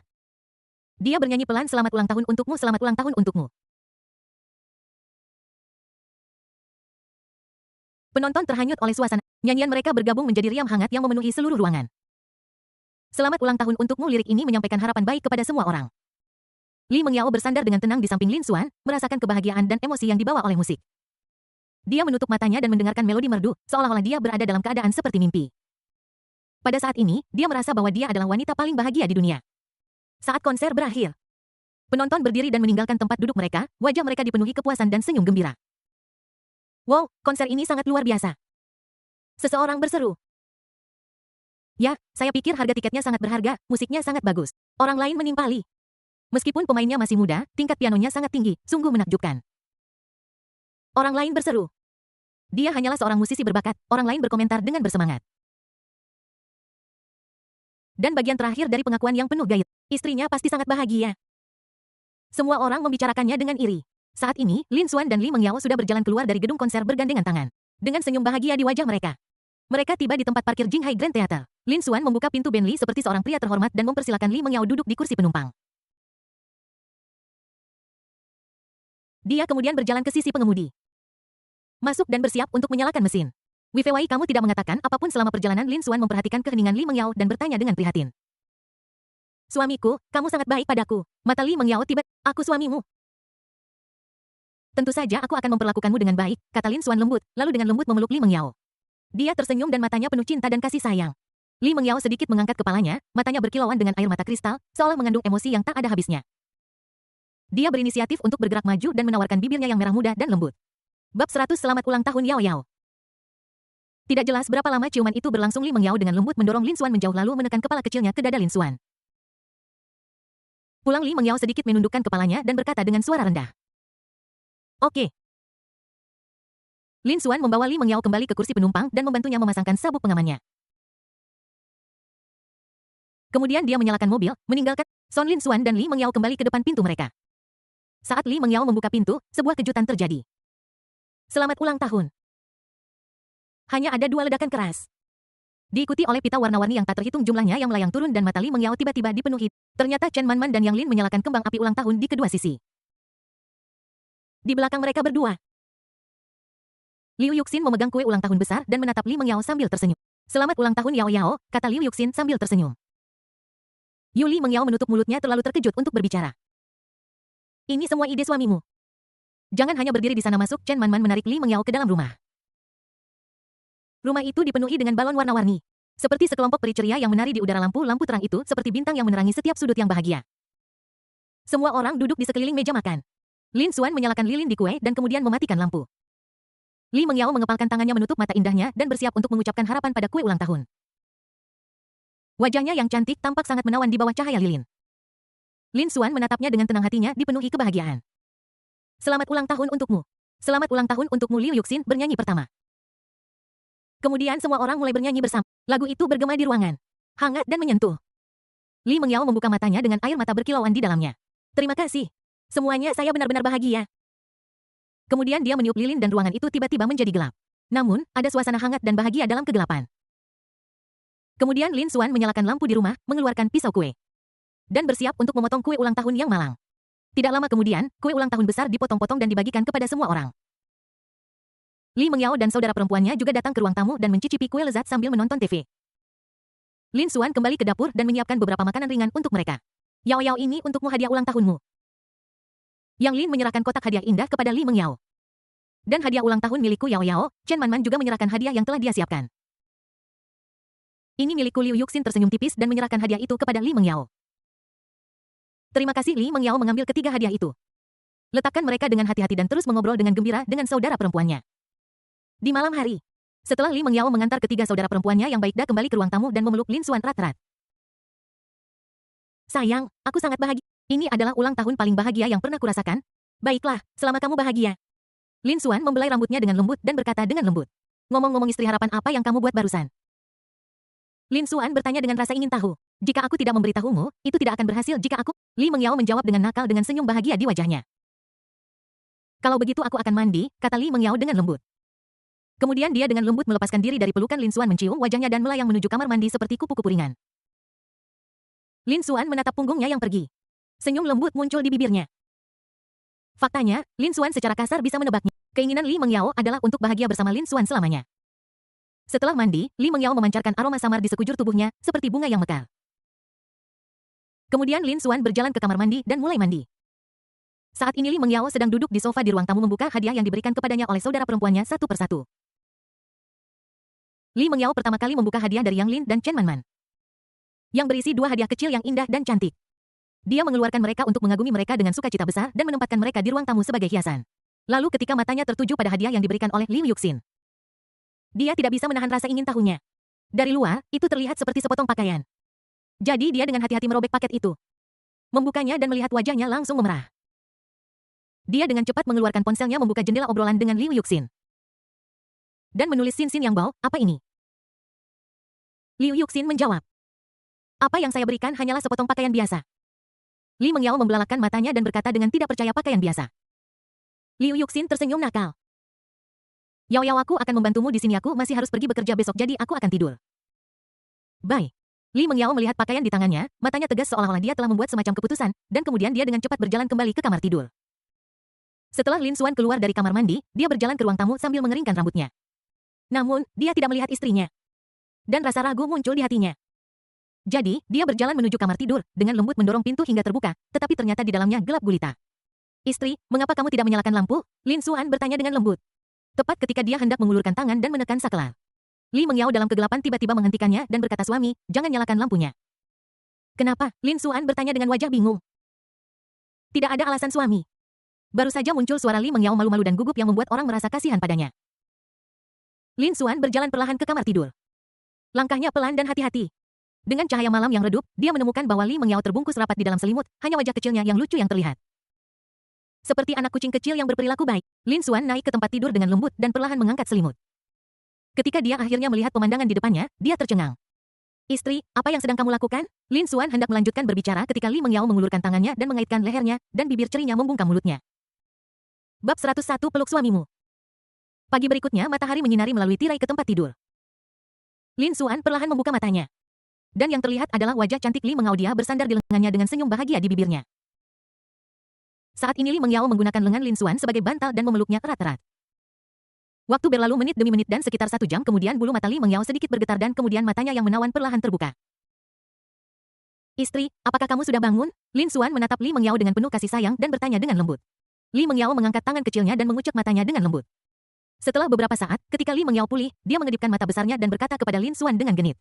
Dia bernyanyi pelan, selamat ulang tahun untukmu, selamat ulang tahun untukmu. Penonton terhanyut oleh suasana. Nyanyian mereka bergabung menjadi riam hangat yang memenuhi seluruh ruangan. Selamat ulang tahun untukmu, lirik ini menyampaikan harapan baik kepada semua orang. Li Mengyao bersandar dengan tenang di samping Lin Xuan, merasakan kebahagiaan dan emosi yang dibawa oleh musik. Dia menutup matanya dan mendengarkan melodi merdu, seolah-olah dia berada dalam keadaan seperti mimpi. Pada saat ini, dia merasa bahwa dia adalah wanita paling bahagia di dunia. Saat konser berakhir, penonton berdiri dan meninggalkan tempat duduk mereka, wajah mereka dipenuhi kepuasan dan senyum gembira. Wow, konser ini sangat luar biasa. Seseorang berseru. Ya, saya pikir harga tiketnya sangat berharga, musiknya sangat bagus. Orang lain menimpali. Meskipun pemainnya masih muda, tingkat pianonya sangat tinggi, sungguh menakjubkan. Orang lain berseru. Dia hanyalah seorang musisi berbakat, orang lain berkomentar dengan bersemangat. Dan bagian terakhir dari pengakuan yang penuh gairah, istrinya pasti sangat bahagia. Semua orang membicarakannya dengan iri. Saat ini, Lin Xuan dan Li Mengyao sudah berjalan keluar dari gedung konser bergandengan tangan. Dengan senyum bahagia di wajah mereka. Mereka tiba di tempat parkir Jinghai Grand Theater. Lin Xuan membuka pintu Bentley seperti seorang pria terhormat dan mempersilakan Li Mengyao duduk di kursi penumpang. Dia kemudian berjalan ke sisi pengemudi. Masuk dan bersiap untuk menyalakan mesin. Wifewai, kamu tidak mengatakan apapun selama perjalanan. Lin Xuan memperhatikan keheningan Li Mengyao dan bertanya dengan prihatin. Suamiku, kamu sangat baik padaku. Mata Li Mengyao tiba, aku suamimu. Tentu saja aku akan memperlakukanmu dengan baik, kata Lin Xuan lembut, lalu dengan lembut memeluk Li Mengyao. Dia tersenyum dan matanya penuh cinta dan kasih sayang. Li Mengyao sedikit mengangkat kepalanya, matanya berkilauan dengan air mata kristal, seolah mengandung emosi yang tak ada habisnya. Dia berinisiatif untuk bergerak maju dan menawarkan bibirnya yang merah muda dan lembut. Bab 100 Selamat ulang tahun Yao Yao. Tidak jelas berapa lama ciuman itu berlangsung. Li Mengyao dengan lembut mendorong Lin Xuan menjauh lalu menekan kepala kecilnya ke dada Lin Xuan. Pulang Li Mengyao sedikit menundukkan kepalanya dan berkata dengan suara rendah. Oke. Lin Xuan membawa Li Mengyao kembali ke kursi penumpang dan membantunya memasangkan sabuk pengamannya. Kemudian dia menyalakan mobil, meninggalkan Son. Lin Xuan dan Li Mengyao kembali ke depan pintu mereka. Saat Li Mengyao membuka pintu, sebuah kejutan terjadi. Selamat ulang tahun. Hanya ada dua ledakan keras. Diikuti oleh pita warna-warni yang tak terhitung jumlahnya yang melayang turun dan mata Li Mengyao tiba-tiba dipenuhi. Ternyata Chen Manman dan Yang Lin menyalakan kembang api ulang tahun di kedua sisi. Di belakang mereka berdua, Liu Yuxin memegang kue ulang tahun besar dan menatap Li Mengyao sambil tersenyum. Selamat ulang tahun Yao Yao, kata Liu Yuxin sambil tersenyum. Li Mengyao menutup mulutnya terlalu terkejut untuk berbicara. Ini semua ide suamimu. Jangan hanya berdiri di sana, masuk. Chen Manman menarik Li Mengyao ke dalam rumah. Rumah itu dipenuhi dengan balon warna-warni. Seperti sekelompok peri ceria yang menari di udara, lampu-lampu terang itu seperti bintang yang menerangi setiap sudut yang bahagia. Semua orang duduk di sekeliling meja makan. Lin Xuan menyalakan lilin di kue dan kemudian mematikan lampu. Li Mengyao mengepalkan tangannya menutup mata indahnya dan bersiap untuk mengucapkan harapan pada kue ulang tahun. Wajahnya yang cantik tampak sangat menawan di bawah cahaya lilin. Lin Xuan menatapnya dengan tenang, hatinya dipenuhi kebahagiaan. Selamat ulang tahun untukmu. Selamat ulang tahun untukmu, Liu Yuxin bernyanyi pertama. Kemudian semua orang mulai bernyanyi bersama. Lagu itu bergema di ruangan. Hangat dan menyentuh. Li Mengyao membuka matanya dengan air mata berkilauan di dalamnya. Terima kasih. Semuanya, saya benar-benar bahagia. Kemudian dia meniup lilin dan ruangan itu tiba-tiba menjadi gelap. Namun, ada suasana hangat dan bahagia dalam kegelapan. Kemudian Lin Xuan menyalakan lampu di rumah, mengeluarkan pisau kue. Dan bersiap untuk memotong kue ulang tahun yang malang. Tidak lama kemudian, kue ulang tahun besar dipotong-potong dan dibagikan kepada semua orang. Li Mengyao dan saudara perempuannya juga datang ke ruang tamu dan mencicipi kue lezat sambil menonton TV. Lin Xuan kembali ke dapur dan menyiapkan beberapa makanan ringan untuk mereka. Yao Yao, ini untukmu hadiah ulang tahunmu. Yang Lin menyerahkan kotak hadiah indah kepada Li Mengyao. Dan hadiah ulang tahun milikku Yao Yao, Chen Manman juga menyerahkan hadiah yang telah dia siapkan. Ini milikku. Liu Yuxin tersenyum tipis dan menyerahkan hadiah itu kepada Li Mengyao. Terima kasih. Li Mengyao mengambil ketiga hadiah itu. Letakkan mereka dengan hati-hati dan terus mengobrol dengan gembira dengan saudara perempuannya. Di malam hari, setelah Li Mengyao mengantar ketiga saudara perempuannya yang baik kembali ke ruang tamu dan memeluk Lin Xuan erat-erat. Sayang, aku sangat bahagia. Ini adalah ulang tahun paling bahagia yang pernah kurasakan. Baiklah, selama kamu bahagia. Lin Xuan membelai rambutnya dengan lembut dan berkata dengan lembut. Ngomong-ngomong, istri harapan apa yang kamu buat barusan? Lin Xuan bertanya dengan rasa ingin tahu. Jika aku tidak memberitahumu, itu tidak akan berhasil jika aku... Li Mengyao menjawab dengan nakal dengan senyum bahagia di wajahnya. Kalau begitu aku akan mandi, kata Li Mengyao dengan lembut. Kemudian dia dengan lembut melepaskan diri dari pelukan Lin Xuan, mencium wajahnya dan melayang menuju kamar mandi seperti kupu-kupu ringan. Lin Xuan menatap punggungnya yang pergi. Senyum lembut muncul di bibirnya. Faktanya, Lin Xuan secara kasar bisa menebaknya. Keinginan Li Mengyao adalah untuk bahagia bersama Lin Xuan selamanya. Setelah mandi, Li Mengyao memancarkan aroma samar di sekujur tubuhnya, seperti bunga yang mekar. Kemudian Lin Xuan berjalan ke kamar mandi dan mulai mandi. Saat ini Li Mengyao sedang duduk di sofa di ruang tamu membuka hadiah yang diberikan kepadanya oleh saudara perempuannya satu persatu. Li Mengyao pertama kali membuka hadiah dari Yang Lin dan Chen Manman, yang berisi dua hadiah kecil yang indah dan cantik. Dia mengeluarkan mereka untuk mengagumi mereka dengan sukacita besar dan menempatkan mereka di ruang tamu sebagai hiasan. Lalu ketika matanya tertuju pada hadiah yang diberikan oleh Liu Yuxin, dia tidak bisa menahan rasa ingin tahunya. Dari luar, itu terlihat seperti sepotong pakaian. Jadi dia dengan hati-hati merobek paket itu, membukanya dan melihat wajahnya langsung memerah. Dia dengan cepat mengeluarkan ponselnya membuka jendela obrolan dengan Liu Yuxin. Dan menulis Xin Xin Yang Bao, apa ini? Liu Yuxin menjawab. Apa yang saya berikan hanyalah sepotong pakaian biasa. Li Mengyao membelalakkan matanya dan berkata dengan tidak percaya pakaian biasa. Liu Yuxin tersenyum nakal. Yao Yao, aku akan membantumu di sini, aku masih harus pergi bekerja besok jadi aku akan tidur. Bye. Li Mengyao melihat pakaian di tangannya, matanya tegas seolah-olah dia telah membuat semacam keputusan, dan kemudian dia dengan cepat berjalan kembali ke kamar tidur. Setelah Lin Xuan keluar dari kamar mandi, dia berjalan ke ruang tamu sambil mengeringkan rambutnya. Namun, dia tidak melihat istrinya. Dan rasa ragu muncul di hatinya. Jadi, dia berjalan menuju kamar tidur, dengan lembut mendorong pintu hingga terbuka, tetapi ternyata di dalamnya gelap gulita. Istri, mengapa kamu tidak menyalakan lampu? Lin Xuan bertanya dengan lembut. Tepat ketika dia hendak mengulurkan tangan dan menekan saklar, Li Mengyao dalam kegelapan tiba-tiba menghentikannya dan berkata, suami, jangan nyalakan lampunya. Kenapa? Lin Xuan bertanya dengan wajah bingung. Tidak ada alasan, suami. Baru saja muncul suara Li Mengyao malu-malu dan gugup yang membuat orang merasa kasihan padanya. Lin Xuan berjalan perlahan ke kamar tidur. Langkahnya pelan dan hati-hati. Dengan cahaya malam yang redup, dia menemukan bahwa Li Mengyao terbungkus rapat di dalam selimut, hanya wajah kecilnya yang lucu yang terlihat. Seperti anak kucing kecil yang berperilaku baik, Lin Xuan naik ke tempat tidur dengan lembut dan perlahan mengangkat selimut. Ketika dia akhirnya melihat pemandangan di depannya, dia tercengang. Istri, apa yang sedang kamu lakukan? Lin Xuan hendak melanjutkan berbicara ketika Li Mengyao mengulurkan tangannya dan mengaitkan lehernya, dan bibir cerinya membungkam mulutnya. Bab 101 Peluk Suamimu. Pagi berikutnya matahari menyinari melalui tirai ke tempat tidur. Lin Xuan perlahan membuka matanya. Dan yang terlihat adalah wajah cantik Li Mengyao, dia bersandar di lengannya dengan senyum bahagia di bibirnya. Saat ini Li Mengyao menggunakan lengan Lin Xuan sebagai bantal dan memeluknya erat-erat. Waktu berlalu menit demi menit dan sekitar 1 jam kemudian bulu mata Li Mengyao sedikit bergetar dan kemudian matanya yang menawan perlahan terbuka. Istri, apakah kamu sudah bangun? Lin Xuan menatap Li Mengyao dengan penuh kasih sayang dan bertanya dengan lembut. Li Mengyao mengangkat tangan kecilnya dan mengucuk matanya dengan lembut. Setelah beberapa saat, ketika Li Mengyao pulih, dia mengedipkan mata besarnya dan berkata kepada Lin Xuan dengan genit.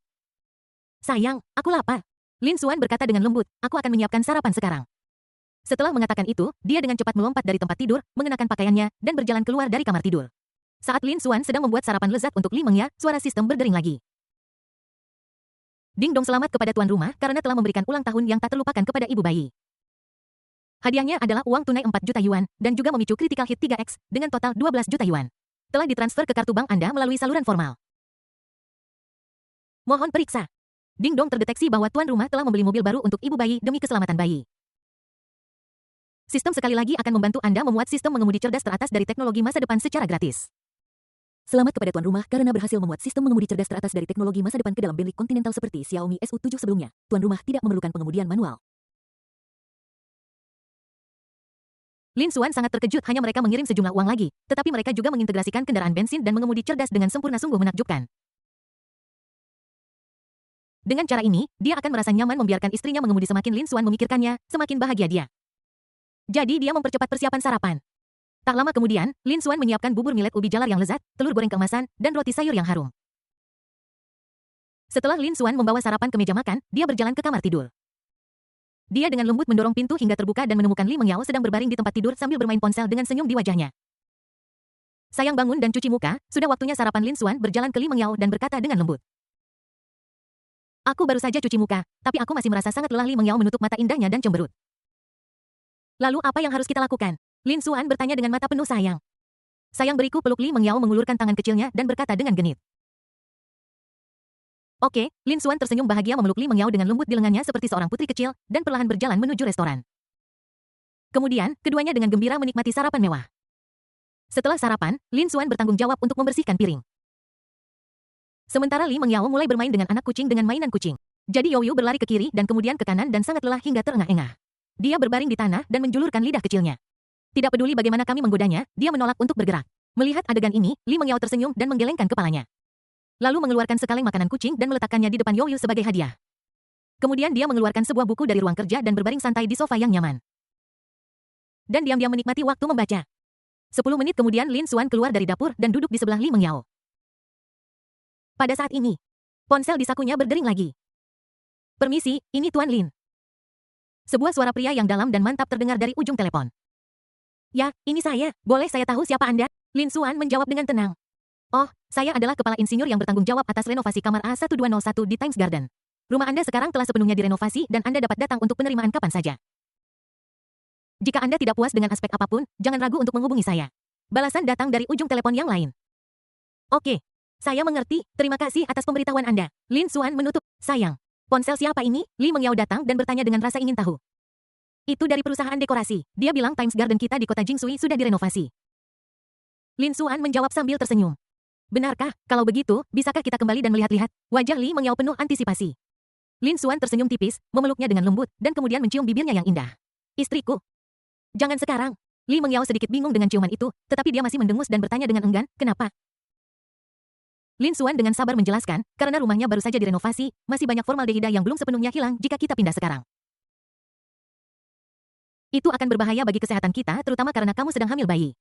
Sayang, aku lapar. Lin Xuan berkata dengan lembut, aku akan menyiapkan sarapan sekarang. Setelah mengatakan itu, dia dengan cepat melompat dari tempat tidur, mengenakan pakaiannya, dan berjalan keluar dari kamar tidur. Saat Lin Xuan sedang membuat sarapan lezat untuk Li Mengyao, suara sistem berdering lagi. Ding dong, selamat kepada tuan rumah karena telah memberikan ulang tahun yang tak terlupakan kepada ibu bayi. Hadiahnya adalah uang tunai 4 juta yuan, dan juga memicu critical hit 3x, dengan total 12 juta yuan. Telah ditransfer ke kartu bank Anda melalui saluran formal. Mohon periksa. Ding dong, terdeteksi bahwa tuan rumah telah membeli mobil baru untuk ibu bayi demi keselamatan bayi. Sistem sekali lagi akan membantu Anda memuat sistem mengemudi cerdas teratas dari teknologi masa depan secara gratis. Selamat kepada tuan rumah karena berhasil memuat sistem mengemudi cerdas teratas dari teknologi masa depan ke dalam Bentley Continental seperti Xiaomi SU7 sebelumnya. Tuan rumah tidak memerlukan pengemudian manual. Lin Xuan sangat terkejut hanya mereka mengirim sejumlah uang lagi, tetapi mereka juga mengintegrasikan kendaraan bensin dan mengemudi cerdas dengan sempurna sungguh menakjubkan. Dengan cara ini, dia akan merasa nyaman membiarkan istrinya mengemudi semakin Lin Xuan memikirkannya, semakin bahagia dia. Jadi dia mempercepat persiapan sarapan. Tak lama kemudian, Lin Xuan menyiapkan bubur millet ubi jalar yang lezat, telur goreng keemasan, dan roti sayur yang harum. Setelah Lin Xuan membawa sarapan ke meja makan, dia berjalan ke kamar tidur. Dia dengan lembut mendorong pintu hingga terbuka dan menemukan Li Mengyao sedang berbaring di tempat tidur sambil bermain ponsel dengan senyum di wajahnya. Sayang bangun dan cuci muka, sudah waktunya sarapan. Lin Xuan berjalan ke Li Mengyao dan berkata dengan lembut. Aku baru saja cuci muka, tapi aku masih merasa sangat lelah. Li Mengyao menutup mata indahnya dan cemberut. Lalu apa yang harus kita lakukan? Lin Xuan bertanya dengan mata penuh sayang. Sayang beriku peluk. Li Mengyao mengulurkan tangan kecilnya dan berkata dengan genit. Oke, Lin Xuan tersenyum bahagia memeluk Li Mengyao dengan lembut di lengannya seperti seorang putri kecil, dan perlahan berjalan menuju restoran. Kemudian, keduanya dengan gembira menikmati sarapan mewah. Setelah sarapan, Lin Xuan bertanggung jawab untuk membersihkan piring. Sementara Li Mengyao mulai bermain dengan anak kucing dengan mainan kucing. Jadi Youyu berlari ke kiri dan kemudian ke kanan dan sangat lelah hingga terengah-engah. Dia berbaring di tanah dan menjulurkan lidah kecilnya. Tidak peduli bagaimana kami menggodanya, dia menolak untuk bergerak. Melihat adegan ini, Li Mengyao tersenyum dan menggelengkan kepalanya. Lalu mengeluarkan sekaleng makanan kucing dan meletakkannya di depan Youyu sebagai hadiah. Kemudian dia mengeluarkan sebuah buku dari ruang kerja dan berbaring santai di sofa yang nyaman. Dan diam-diam menikmati waktu membaca. 10 menit kemudian Lin Xuan keluar dari dapur dan duduk di sebelah Li Mengyao. Pada saat ini, ponsel di sakunya berdering lagi. Permisi, ini Tuan Lin. Sebuah suara pria yang dalam dan mantap terdengar dari ujung telepon. Ya, ini saya. Boleh saya tahu siapa Anda? Lin Xuan menjawab dengan tenang. Oh, saya adalah kepala insinyur yang bertanggung jawab atas renovasi kamar A1201 di Times Garden. Rumah Anda sekarang telah sepenuhnya direnovasi dan Anda dapat datang untuk penerimaan kapan saja. Jika Anda tidak puas dengan aspek apapun, jangan ragu untuk menghubungi saya. Balasan datang dari ujung telepon yang lain. Oke, saya mengerti. Terima kasih atas pemberitahuan Anda. Lin Xuan menutup. Sayang, ponsel siapa ini? Li Mengyao datang dan bertanya dengan rasa ingin tahu. Itu dari perusahaan dekorasi. Dia bilang Times Garden kita di kota Jingshui sudah direnovasi. Lin Xuan menjawab sambil tersenyum. Benarkah? Kalau begitu, bisakah kita kembali dan melihat-lihat? Wajah Li Mengyao penuh antisipasi. Lin Xuan tersenyum tipis, memeluknya dengan lembut, dan kemudian mencium bibirnya yang indah. Istriku. Jangan sekarang. Li Mengyao sedikit bingung dengan ciuman itu, tetapi dia masih mendengus dan bertanya dengan enggan, kenapa? Lin Xuan dengan sabar menjelaskan, karena rumahnya baru saja direnovasi, masih banyak formaldehida yang belum sepenuhnya hilang jika kita pindah sekarang. Itu akan berbahaya bagi kesehatan kita, terutama karena kamu sedang hamil bayi.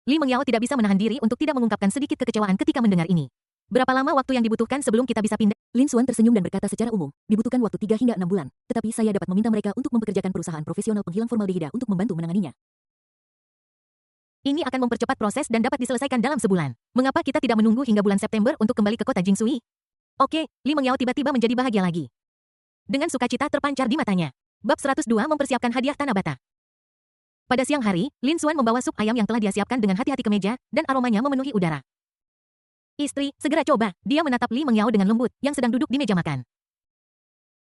Li Mengyao tidak bisa menahan diri untuk tidak mengungkapkan sedikit kekecewaan ketika mendengar ini. Berapa lama waktu yang dibutuhkan sebelum kita bisa pindah? Lin Xuan tersenyum dan berkata secara umum, dibutuhkan waktu 3 hingga 6 bulan, tetapi saya dapat meminta mereka untuk mempekerjakan perusahaan profesional penghilang formaldehida untuk membantu menanganinya. Ini akan mempercepat proses dan dapat diselesaikan dalam sebulan. Mengapa kita tidak menunggu hingga bulan September untuk kembali ke kota Jingshui? Oke, Li Mengyao tiba-tiba menjadi bahagia lagi. Dengan sukacita terpancar di matanya. Bab 102 mempersiapkan hadiah tanah bata. Pada siang hari, Lin Xuan membawa sup ayam yang telah dia siapkan dengan hati-hati ke meja, dan aromanya memenuhi udara. Istri, segera coba. Dia menatap Li Mengyao dengan lembut, yang sedang duduk di meja makan.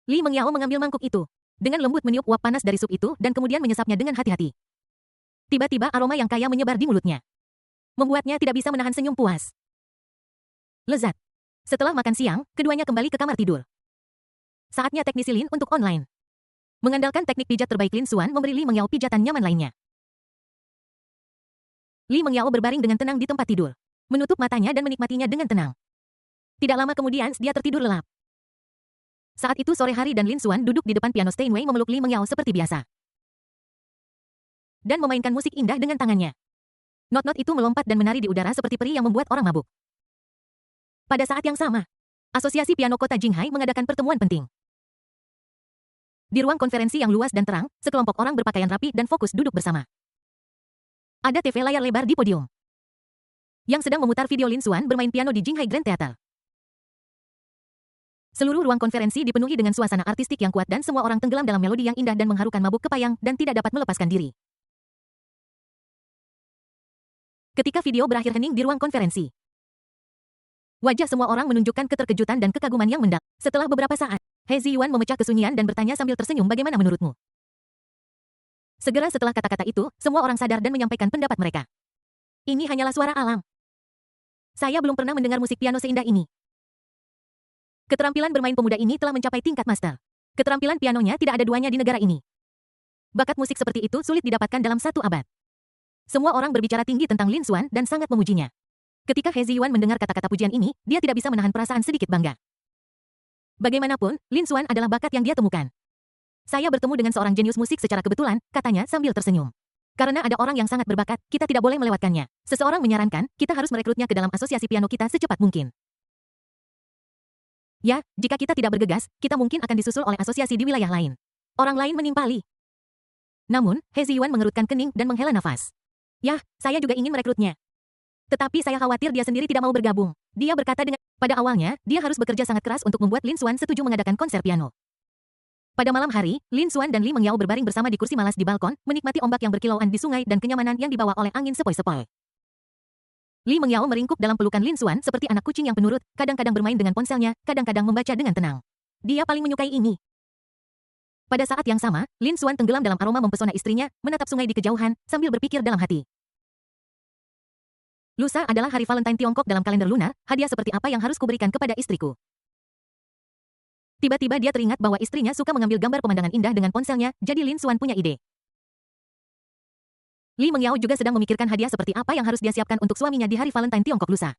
Li Mengyao mengambil mangkuk itu. Dengan lembut meniup uap panas dari sup itu, dan kemudian menyesapnya dengan hati-hati. Tiba-tiba aroma yang kaya menyebar di mulutnya. Membuatnya tidak bisa menahan senyum puas. Lezat. Setelah makan siang, keduanya kembali ke kamar tidur. Saatnya teknisi Lin untuk online. Mengandalkan teknik pijat terbaik, Lin Xuan memberi Li Mengyao pijatan nyaman lainnya. Li Mengyao berbaring dengan tenang di tempat tidur. Menutup matanya dan menikmatinya dengan tenang. Tidak lama kemudian, dia tertidur lelap. Saat itu sore hari dan Lin Xuan duduk di depan piano Steinway memeluk Li Mengyao seperti biasa. Dan memainkan musik indah dengan tangannya. Not-not itu melompat dan menari di udara seperti peri yang membuat orang mabuk. Pada saat yang sama, Asosiasi Piano Kota Jinghai mengadakan pertemuan penting. Di ruang konferensi yang luas dan terang, sekelompok orang berpakaian rapi dan fokus duduk bersama. Ada TV layar lebar di podium, yang sedang memutar video Lin Xuan bermain piano di Jinghai Grand Theater. Seluruh ruang konferensi dipenuhi dengan suasana artistik yang kuat dan semua orang tenggelam dalam melodi yang indah dan mengharukan mabuk kepayang dan tidak dapat melepaskan diri. Ketika video berakhir hening di ruang konferensi, wajah semua orang menunjukkan keterkejutan dan kekaguman yang mendalam. Setelah beberapa saat, He Ziyuan memecah kesunyian dan bertanya sambil tersenyum, bagaimana menurutmu? Segera setelah kata-kata itu, semua orang sadar dan menyampaikan pendapat mereka. Ini hanyalah suara alam. Saya belum pernah mendengar musik piano seindah ini. Keterampilan bermain pemuda ini telah mencapai tingkat master. Keterampilan pianonya tidak ada duanya di negara ini. Bakat musik seperti itu sulit didapatkan dalam satu abad. Semua orang berbicara tinggi tentang Lin Xuan dan sangat memujinya. Ketika He Ziyuan mendengar kata-kata pujian ini, dia tidak bisa menahan perasaan sedikit bangga. Bagaimanapun, Lin Xuan adalah bakat yang dia temukan. Saya bertemu dengan seorang jenius musik secara kebetulan, katanya sambil tersenyum. Karena ada orang yang sangat berbakat, kita tidak boleh melewatkannya. Seseorang menyarankan, kita harus merekrutnya ke dalam asosiasi piano kita secepat mungkin. Ya, jika kita tidak bergegas, kita mungkin akan disusul oleh asosiasi di wilayah lain. Orang lain menimpali. Namun, He Ziyuan mengerutkan kening dan menghela nafas. Yah, saya juga ingin merekrutnya. Tetapi saya khawatir dia sendiri tidak mau bergabung. Dia berkata dengan, pada awalnya, dia harus bekerja sangat keras untuk membuat Lin Xuan setuju mengadakan konser piano. Pada malam hari, Lin Xuan dan Li Mengyao berbaring bersama di kursi malas di balkon, menikmati ombak yang berkilauan di sungai dan kenyamanan yang dibawa oleh angin sepoi-sepoi. Li Mengyao meringkuk dalam pelukan Lin Xuan seperti anak kucing yang penurut, kadang-kadang bermain dengan ponselnya, kadang-kadang membaca dengan tenang. Dia paling menyukai ini. Pada saat yang sama, Lin Xuan tenggelam dalam aroma mempesona istrinya, menatap sungai di kejauhan, sambil berpikir dalam hati. Lusa adalah hari Valentine Tiongkok dalam kalender lunar, hadiah seperti apa yang harus kuberikan kepada istriku? Tiba-tiba dia teringat bahwa istrinya suka mengambil gambar pemandangan indah dengan ponselnya, jadi Lin Xuan punya ide. Li Mengyao juga sedang memikirkan hadiah seperti apa yang harus dia siapkan untuk suaminya di hari Valentine Tiongkok lusa.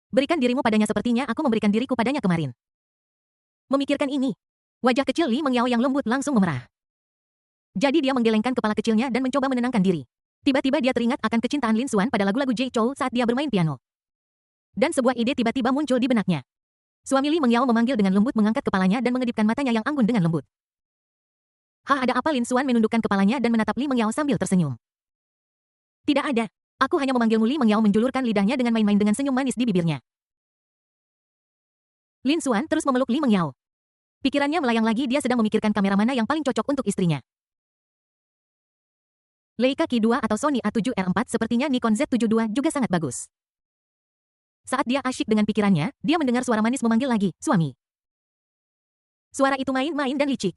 Berikan dirimu padanya sepertinya aku memberikan diriku padanya kemarin. Memikirkan ini, wajah kecil Li Mengyao yang lembut langsung memerah. Jadi dia menggelengkan kepala kecilnya dan mencoba menenangkan diri. Tiba-tiba dia teringat akan kecintaan Lin Xuan pada lagu-lagu Jay Chou saat dia bermain piano. Dan sebuah ide tiba-tiba muncul di benaknya. Suami Li Mengyao memanggil dengan lembut mengangkat kepalanya dan mengedipkan matanya yang anggun dengan lembut. Ada apa? Lin Xuan menundukkan kepalanya dan menatap Li Mengyao sambil tersenyum. Tidak ada. Aku hanya memanggilmu. Li Mengyao menjulurkan lidahnya dengan main-main dengan senyum manis di bibirnya. Lin Xuan terus memeluk Li Mengyao. Pikirannya melayang lagi, dia sedang memikirkan kamera mana yang paling cocok untuk istrinya. Leica Q2 atau Sony A7R4 sepertinya Nikon Z72 juga sangat bagus. Saat dia asyik dengan pikirannya, dia mendengar suara manis memanggil lagi, suami. Suara itu main-main dan licik,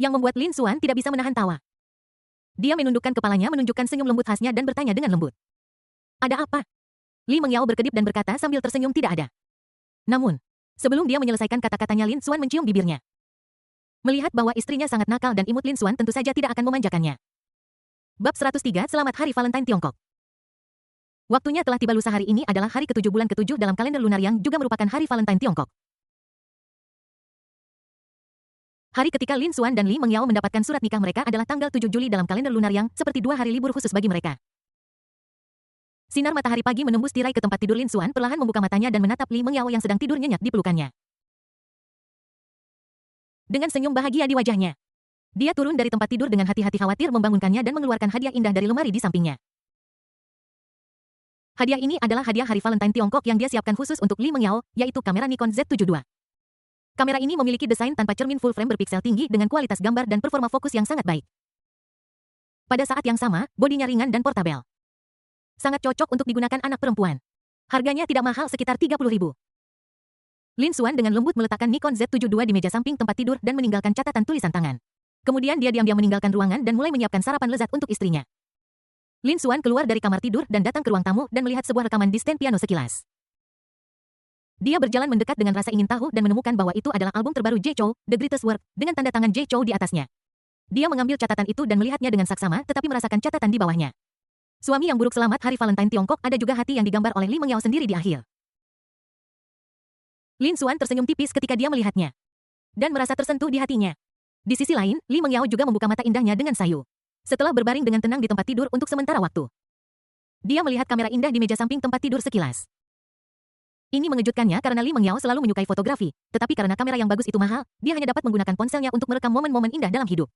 yang membuat Lin Xuan tidak bisa menahan tawa. Dia menundukkan kepalanya menunjukkan senyum lembut khasnya dan bertanya dengan lembut. Ada apa? Li Mengyao berkedip dan berkata sambil tersenyum tidak ada. Namun, sebelum dia menyelesaikan kata-katanya Lin Xuan mencium bibirnya. Melihat bahwa istrinya sangat nakal dan imut, Lin Xuan tentu saja tidak akan memanjakannya. Bab 103 Selamat Hari Valentine Tiongkok. Waktunya telah tiba. Lusa hari ini adalah hari ke-7 bulan ke-7 dalam kalender lunar yang juga merupakan hari Valentine Tiongkok. Hari ketika Lin Xuan dan Li Mengyao mendapatkan surat nikah mereka adalah tanggal 7 Juli dalam kalender lunar yang seperti 2 hari libur khusus bagi mereka. Sinar matahari pagi menembus tirai ke tempat tidur Lin Xuan perlahan membuka matanya dan menatap Li Mengyao yang sedang tidur nyenyak di pelukannya. Dengan senyum bahagia di wajahnya, dia turun dari tempat tidur dengan hati-hati khawatir membangunkannya dan mengeluarkan hadiah indah dari lemari di sampingnya. Hadiah ini adalah hadiah hari Valentine Tiongkok yang dia siapkan khusus untuk Li Mengyao, yaitu kamera Nikon Z72. Kamera ini memiliki desain tanpa cermin full frame berpiksel tinggi dengan kualitas gambar dan performa fokus yang sangat baik. Pada saat yang sama, bodinya ringan dan portabel. Sangat cocok untuk digunakan anak perempuan. Harganya tidak mahal, sekitar 30.000. Lin Xuan dengan lembut meletakkan Nikon Z72 di meja samping tempat tidur dan meninggalkan catatan tulisan tangan. Kemudian dia diam-diam meninggalkan ruangan dan mulai menyiapkan sarapan lezat untuk istrinya. Lin Xuan keluar dari kamar tidur dan datang ke ruang tamu dan melihat sebuah rekaman di stand piano sekilas. Dia berjalan mendekat dengan rasa ingin tahu dan menemukan bahwa itu adalah album terbaru Jay Chou, The Greatest Work, dengan tanda tangan Jay Chou di atasnya. Dia mengambil catatan itu dan melihatnya dengan saksama tetapi merasakan catatan di bawahnya. Suami yang buruk, selamat Hari Valentine Tiongkok. Ada juga hati yang digambar oleh Li Mengyao sendiri di akhir. Lin Xuan tersenyum tipis ketika dia melihatnya dan merasa tersentuh di hatinya. Di sisi lain, Li Mengyao juga membuka mata indahnya dengan sayu. Setelah berbaring dengan tenang di tempat tidur untuk sementara waktu, dia melihat kamera indah di meja samping tempat tidur sekilas. Ini mengejutkannya karena Li Mengyao selalu menyukai fotografi, tetapi karena kamera yang bagus itu mahal, dia hanya dapat menggunakan ponselnya untuk merekam momen-momen indah dalam hidup.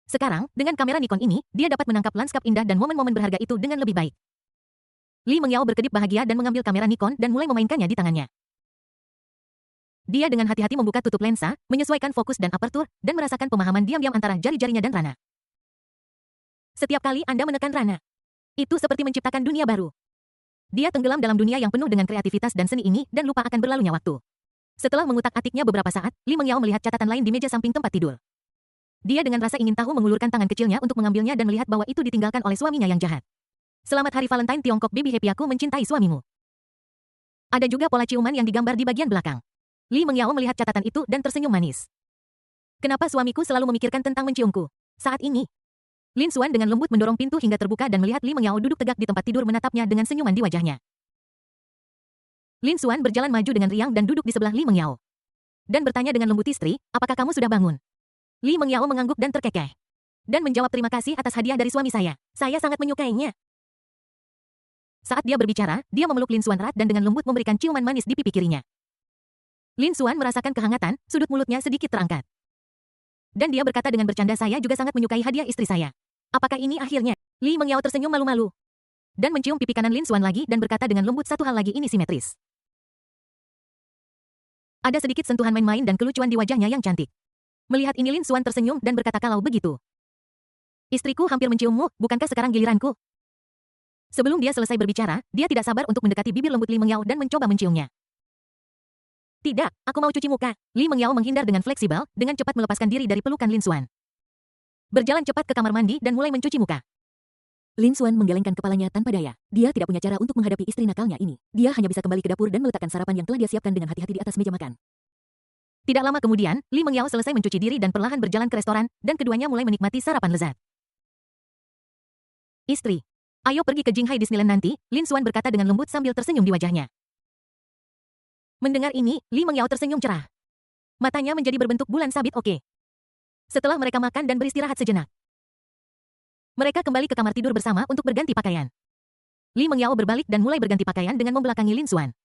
Sekarang, dengan kamera Nikon ini, dia dapat menangkap lanskap indah dan momen-momen berharga itu dengan lebih baik. Li Mengyao berkedip bahagia dan mengambil kamera Nikon dan mulai memainkannya di tangannya. Dia dengan hati-hati membuka tutup lensa, menyesuaikan fokus dan apertur, dan merasakan pemahaman diam-diam antara jari-jarinya dan rana. Setiap kali Anda menekan rana, itu seperti menciptakan dunia baru. Dia tenggelam dalam dunia yang penuh dengan kreativitas dan seni ini dan lupa akan berlalunya waktu. Setelah mengutak-atiknya beberapa saat, Li Mengyao melihat catatan lain di meja samping tempat tidur. Dia dengan rasa ingin tahu mengulurkan tangan kecilnya untuk mengambilnya dan melihat bahwa itu ditinggalkan oleh suaminya yang jahat. Selamat Hari Valentine Tiongkok, baby, happy, aku mencintai suamimu. Ada juga pola ciuman yang digambar di bagian belakang. Li Mengyao melihat catatan itu dan tersenyum manis. Kenapa suamiku selalu memikirkan tentang menciumku? Saat ini, Lin Xuan dengan lembut mendorong pintu hingga terbuka dan melihat Li Mengyao duduk tegak di tempat tidur menatapnya dengan senyuman di wajahnya. Lin Xuan berjalan maju dengan riang dan duduk di sebelah Li Mengyao. Dan bertanya dengan lembut, istri, apakah kamu sudah bangun? Li Mengyao mengangguk dan terkekeh. Dan menjawab, terima kasih atas hadiah dari suami saya. Saya sangat menyukainya. Saat dia berbicara, dia memeluk Lin Xuan erat dan dengan lembut memberikan ciuman manis di pipi kirinya. Lin Xuan merasakan kehangatan, sudut mulutnya sedikit terangkat. Dan dia berkata dengan bercanda, saya juga sangat menyukai hadiah istri saya. Apakah ini akhirnya? Li Mengyao tersenyum malu-malu. Dan mencium pipi kanan Lin Xuan lagi dan berkata dengan lembut, satu hal lagi, ini simetris. Ada sedikit sentuhan main-main dan kelucuan di wajahnya yang cantik. Melihat ini Lin Xuan tersenyum dan berkata, kalau begitu. Istriku hampir menciummu, bukankah sekarang giliranku? Sebelum dia selesai berbicara, dia tidak sabar untuk mendekati bibir lembut Li Mengyao dan mencoba menciumnya. Tidak, aku mau cuci muka. Li Mengyao menghindar dengan fleksibel, dengan cepat melepaskan diri dari pelukan Lin Xuan. Berjalan cepat ke kamar mandi dan mulai mencuci muka. Lin Xuan menggelengkan kepalanya tanpa daya. Dia tidak punya cara untuk menghadapi istri nakalnya ini. Dia hanya bisa kembali ke dapur dan meletakkan sarapan yang telah dia siapkan dengan hati-hati di atas meja makan. Tidak lama kemudian, Li Mengyao selesai mencuci diri dan perlahan berjalan ke restoran, dan keduanya mulai menikmati sarapan lezat. Istri, ayo pergi ke Jinghai Disneyland nanti, Lin Xuan berkata dengan lembut sambil tersenyum di wajahnya. Mendengar ini, Li Mengyao tersenyum cerah. Matanya menjadi berbentuk bulan sabit. Oke. Setelah mereka makan dan beristirahat sejenak, mereka kembali ke kamar tidur bersama untuk berganti pakaian. Li Mengyao berbalik dan mulai berganti pakaian dengan membelakangi Lin Xuan.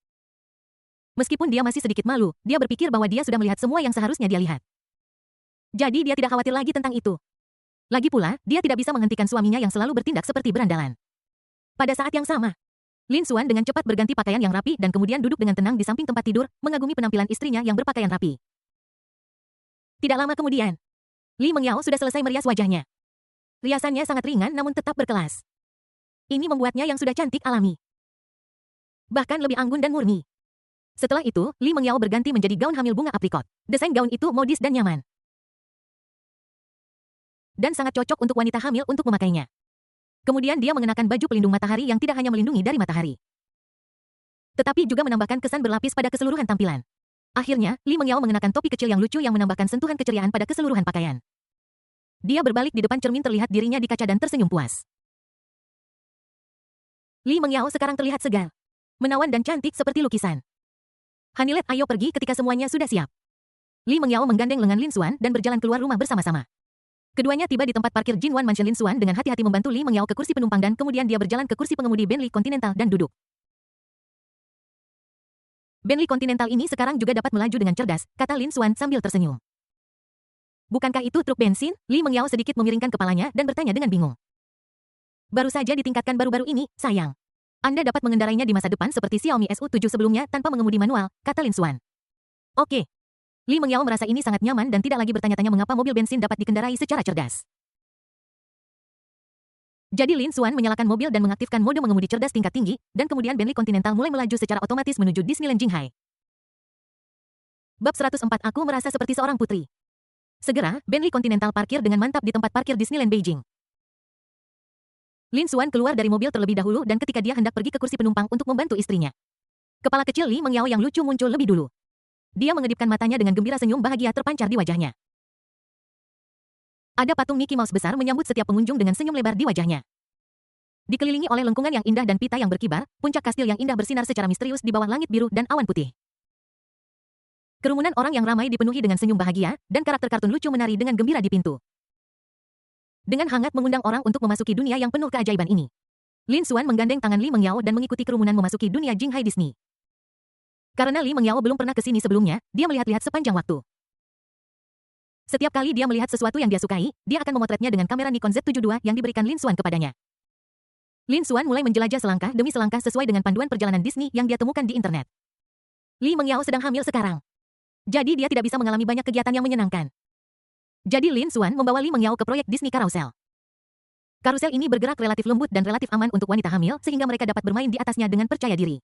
Meskipun dia masih sedikit malu, dia berpikir bahwa dia sudah melihat semua yang seharusnya dia lihat. Jadi dia tidak khawatir lagi tentang itu. Lagi pula, dia tidak bisa menghentikan suaminya yang selalu bertindak seperti berandalan. Pada saat yang sama, Lin Xuan dengan cepat berganti pakaian yang rapi dan kemudian duduk dengan tenang di samping tempat tidur, mengagumi penampilan istrinya yang berpakaian rapi. Tidak lama kemudian, Li Mengyao sudah selesai merias wajahnya. Riasannya sangat ringan namun tetap berkelas. Ini membuatnya yang sudah cantik alami. Bahkan lebih anggun dan murni. Setelah itu, Li Mengyao berganti menjadi gaun hamil bunga aprikot. Desain gaun itu modis dan nyaman. Dan sangat cocok untuk wanita hamil untuk memakainya. Kemudian dia mengenakan baju pelindung matahari yang tidak hanya melindungi dari matahari, tetapi juga menambahkan kesan berlapis pada keseluruhan tampilan. Akhirnya, Li Mengyao mengenakan topi kecil yang lucu yang menambahkan sentuhan keceriaan pada keseluruhan pakaian. Dia berbalik di depan cermin, terlihat dirinya di kaca dan tersenyum puas. Li Mengyao sekarang terlihat segar, menawan dan cantik seperti lukisan. Hanilet, ayo pergi ketika semuanya sudah siap. Li Mengyao menggandeng lengan Lin Xuan dan berjalan keluar rumah bersama-sama. Keduanya tiba di tempat parkir Jinwan Mansion. Lin Xuan dengan hati-hati membantu Li Mengyao ke kursi penumpang dan kemudian dia berjalan ke kursi pengemudi Bentley Continental dan duduk. Bentley Continental ini sekarang juga dapat melaju dengan cerdas, kata Lin Xuan sambil tersenyum. Bukankah itu truk bensin? Li Mengyao sedikit memiringkan kepalanya dan bertanya dengan bingung. Baru saja ditingkatkan baru-baru ini, sayang. Anda dapat mengendarainya di masa depan seperti Xiaomi SU7 sebelumnya tanpa mengemudi manual, kata Lin Xuan. Oke. Li Mengyao merasa ini sangat nyaman dan tidak lagi bertanya-tanya mengapa mobil bensin dapat dikendarai secara cerdas. Jadi Lin Xuan menyalakan mobil dan mengaktifkan mode mengemudi cerdas tingkat tinggi, dan kemudian Bentley Continental mulai melaju secara otomatis menuju Disneyland Jinghai. Bab 104, aku merasa seperti seorang putri. Segera, Bentley Continental parkir dengan mantap di tempat parkir Disneyland Beijing. Lin Xuan keluar dari mobil terlebih dahulu dan ketika dia hendak pergi ke kursi penumpang untuk membantu istrinya, kepala kecil Li Mengyao yang lucu muncul lebih dulu. Dia mengedipkan matanya dengan gembira, senyum bahagia terpancar di wajahnya. Ada patung Mickey Mouse besar menyambut setiap pengunjung dengan senyum lebar di wajahnya. Dikelilingi oleh lengkungan yang indah dan pita yang berkibar, puncak kastil yang indah bersinar secara misterius di bawah langit biru dan awan putih. Kerumunan orang yang ramai dipenuhi dengan senyum bahagia, dan karakter kartun lucu menari dengan gembira di pintu. Dengan hangat mengundang orang untuk memasuki dunia yang penuh keajaiban ini. Lin Xuan menggandeng tangan Li Mengyao dan mengikuti kerumunan memasuki dunia Jinghai Disney. Karena Li Mengyao belum pernah ke sini sebelumnya, dia melihat-lihat sepanjang waktu. Setiap kali dia melihat sesuatu yang dia sukai, dia akan memotretnya dengan kamera Nikon Z72 yang diberikan Lin Xuan kepadanya. Lin Xuan mulai menjelajah selangkah demi selangkah sesuai dengan panduan perjalanan Disney yang dia temukan di internet. Li Mengyao sedang hamil sekarang. Jadi dia tidak bisa mengalami banyak kegiatan yang menyenangkan. Jadi Lin Xuan membawa Li Mengyao ke proyek Disney Carousel. Karusel ini bergerak relatif lembut dan relatif aman untuk wanita hamil sehingga mereka dapat bermain di atasnya dengan percaya diri.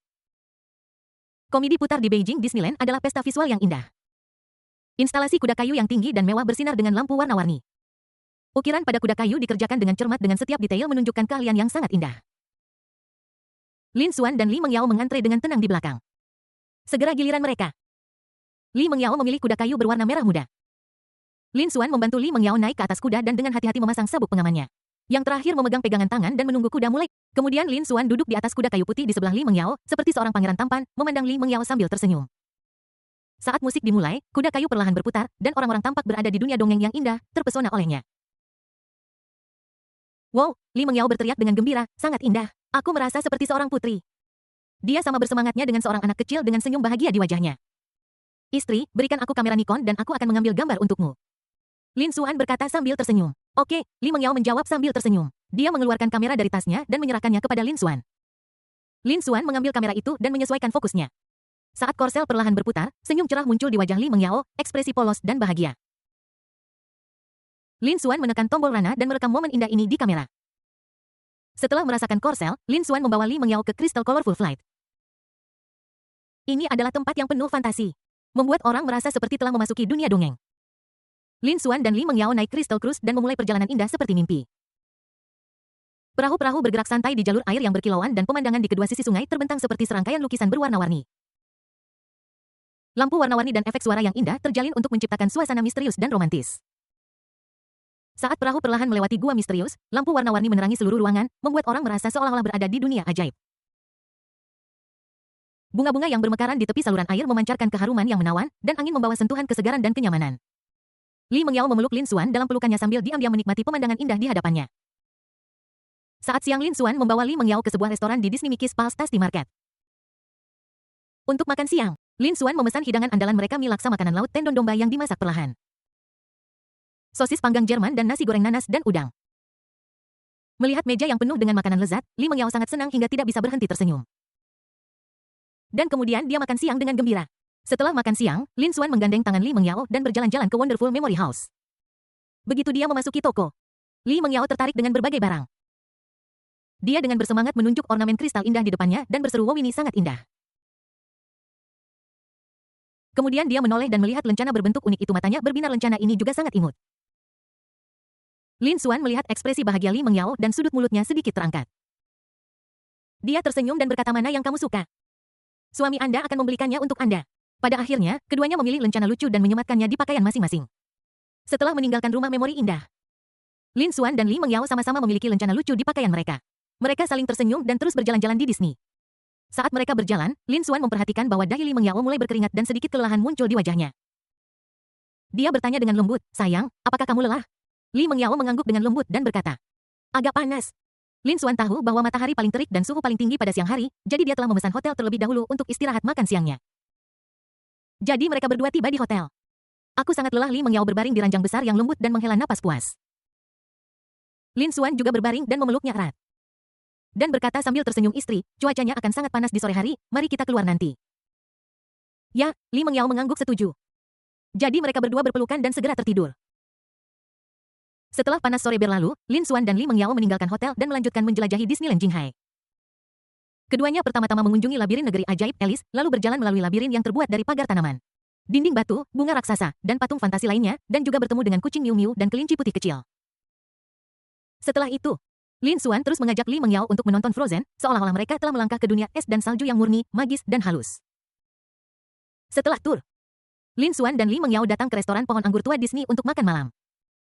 Komedi putar di Beijing Disneyland adalah pesta visual yang indah. Instalasi kuda kayu yang tinggi dan mewah bersinar dengan lampu warna-warni. Ukiran pada kuda kayu dikerjakan dengan cermat dengan setiap detail menunjukkan keahlian yang sangat indah. Lin Xuan dan Li Mengyao mengantre dengan tenang di belakang. Segera giliran mereka. Li Mengyao memilih kuda kayu berwarna merah muda. Lin Xuan membantu Li Mengyao naik ke atas kuda dan dengan hati-hati memasang sabuk pengamannya. Yang terakhir memegang pegangan tangan dan menunggu kuda mulai. Kemudian Lin Xuan duduk di atas kuda kayu putih di sebelah Li Mengyao, seperti seorang pangeran tampan, memandang Li Mengyao sambil tersenyum. Saat musik dimulai, kuda kayu perlahan berputar, dan orang-orang tampak berada di dunia dongeng yang indah, terpesona olehnya. Wow, Li Mengyao berteriak dengan gembira, sangat indah. Aku merasa seperti seorang putri. Dia sama bersemangatnya dengan seorang anak kecil dengan senyum bahagia di wajahnya. Istri, berikan aku kamera Nikon dan aku akan mengambil gambar untukmu. Lin Xuan berkata sambil tersenyum. Oke, Li Mengyao menjawab sambil tersenyum. Dia mengeluarkan kamera dari tasnya dan menyerahkannya kepada Lin Xuan. Lin Xuan mengambil kamera itu dan menyesuaikan fokusnya. Saat korsel perlahan berputar, senyum cerah muncul di wajah Li Mengyao, ekspresi polos dan bahagia. Lin Xuan menekan tombol rana dan merekam momen indah ini di kamera. Setelah merasakan korsel, Lin Xuan membawa Li Mengyao ke Crystal Colorful Flight. Ini adalah tempat yang penuh fantasi, membuat orang merasa seperti telah memasuki dunia dongeng. Lin Xuan dan Li Mengyao naik Crystal Cruise dan memulai perjalanan indah seperti mimpi. Perahu-perahu bergerak santai di jalur air yang berkilauan dan pemandangan di kedua sisi sungai terbentang seperti serangkaian lukisan berwarna-warni. Lampu warna-warni dan efek suara yang indah terjalin untuk menciptakan suasana misterius dan romantis. Saat perahu perlahan melewati gua misterius, lampu warna-warni menerangi seluruh ruangan, membuat orang merasa seolah-olah berada di dunia ajaib. Bunga-bunga yang bermekaran di tepi saluran air memancarkan keharuman yang menawan, dan angin membawa sentuhan kesegaran dan kenyamanan. Li Mengyao memeluk Lin Xuan dalam pelukannya sambil diam-diam menikmati pemandangan indah di hadapannya. Saat siang Lin Xuan membawa Li Mengyao ke sebuah restoran di Disney Mickey's Pastime Market. Untuk makan siang, Lin Xuan memesan hidangan andalan mereka mie laksa makanan laut tendon domba yang dimasak perlahan. Sosis panggang Jerman dan nasi goreng nanas dan udang. Melihat meja yang penuh dengan makanan lezat, Li Mengyao sangat senang hingga tidak bisa berhenti tersenyum. Dan kemudian dia makan siang dengan gembira. Setelah makan siang, Lin Xuan menggandeng tangan Li Mengyao dan berjalan-jalan ke Wonderful Memory House. Begitu dia memasuki toko, Li Mengyao tertarik dengan berbagai barang. Dia dengan bersemangat menunjuk ornamen kristal indah di depannya dan berseru, "Wow, ini sangat indah." Kemudian dia menoleh dan melihat lencana berbentuk unik itu, matanya berbinar, lencana ini juga sangat imut. Lin Xuan melihat ekspresi bahagia Li Mengyao dan sudut mulutnya sedikit terangkat. Dia tersenyum dan berkata, "Mana yang kamu suka? Suami Anda akan membelikannya untuk Anda." Pada akhirnya, keduanya memilih lencana lucu dan menyematkannya di pakaian masing-masing. Setelah meninggalkan rumah memori indah, Lin Xuan dan Li Mengyao sama-sama memiliki lencana lucu di pakaian mereka. Mereka saling tersenyum dan terus berjalan-jalan di Disney. Saat mereka berjalan, Lin Xuan memperhatikan bahwa dahi Li Mengyao mulai berkeringat dan sedikit kelelahan muncul di wajahnya. Dia bertanya dengan lembut, "Sayang, apakah kamu lelah?" Li Mengyao mengangguk dengan lembut dan berkata, "Agak panas." Lin Xuan tahu bahwa matahari paling terik dan suhu paling tinggi pada siang hari, jadi dia telah memesan hotel terlebih dahulu untuk istirahat makan siangnya. Jadi mereka berdua tiba di hotel. "Aku sangat lelah." Li Mengyao berbaring di ranjang besar yang lembut dan menghela napas puas. Lin Xuan juga berbaring dan memeluknya erat. Dan berkata sambil tersenyum, "Istri, cuacanya akan sangat panas di sore hari, mari kita keluar nanti." "Ya," Li Mengyao mengangguk setuju. Jadi mereka berdua berpelukan dan segera tertidur. Setelah panas sore berlalu, Lin Xuan dan Li Mengyao meninggalkan hotel dan melanjutkan menjelajahi Disneyland Jinghai. Keduanya pertama-tama mengunjungi labirin negeri ajaib Alice, lalu berjalan melalui labirin yang terbuat dari pagar tanaman, dinding batu, bunga raksasa, dan patung fantasi lainnya, dan juga bertemu dengan kucing Miu Miu dan kelinci putih kecil. Setelah itu, Lin Xuan terus mengajak Li Mengyao untuk menonton Frozen, seolah-olah mereka telah melangkah ke dunia es dan salju yang murni, magis, dan halus. Setelah tur, Lin Xuan dan Li Mengyao datang ke restoran pohon anggur tua Disney untuk makan malam.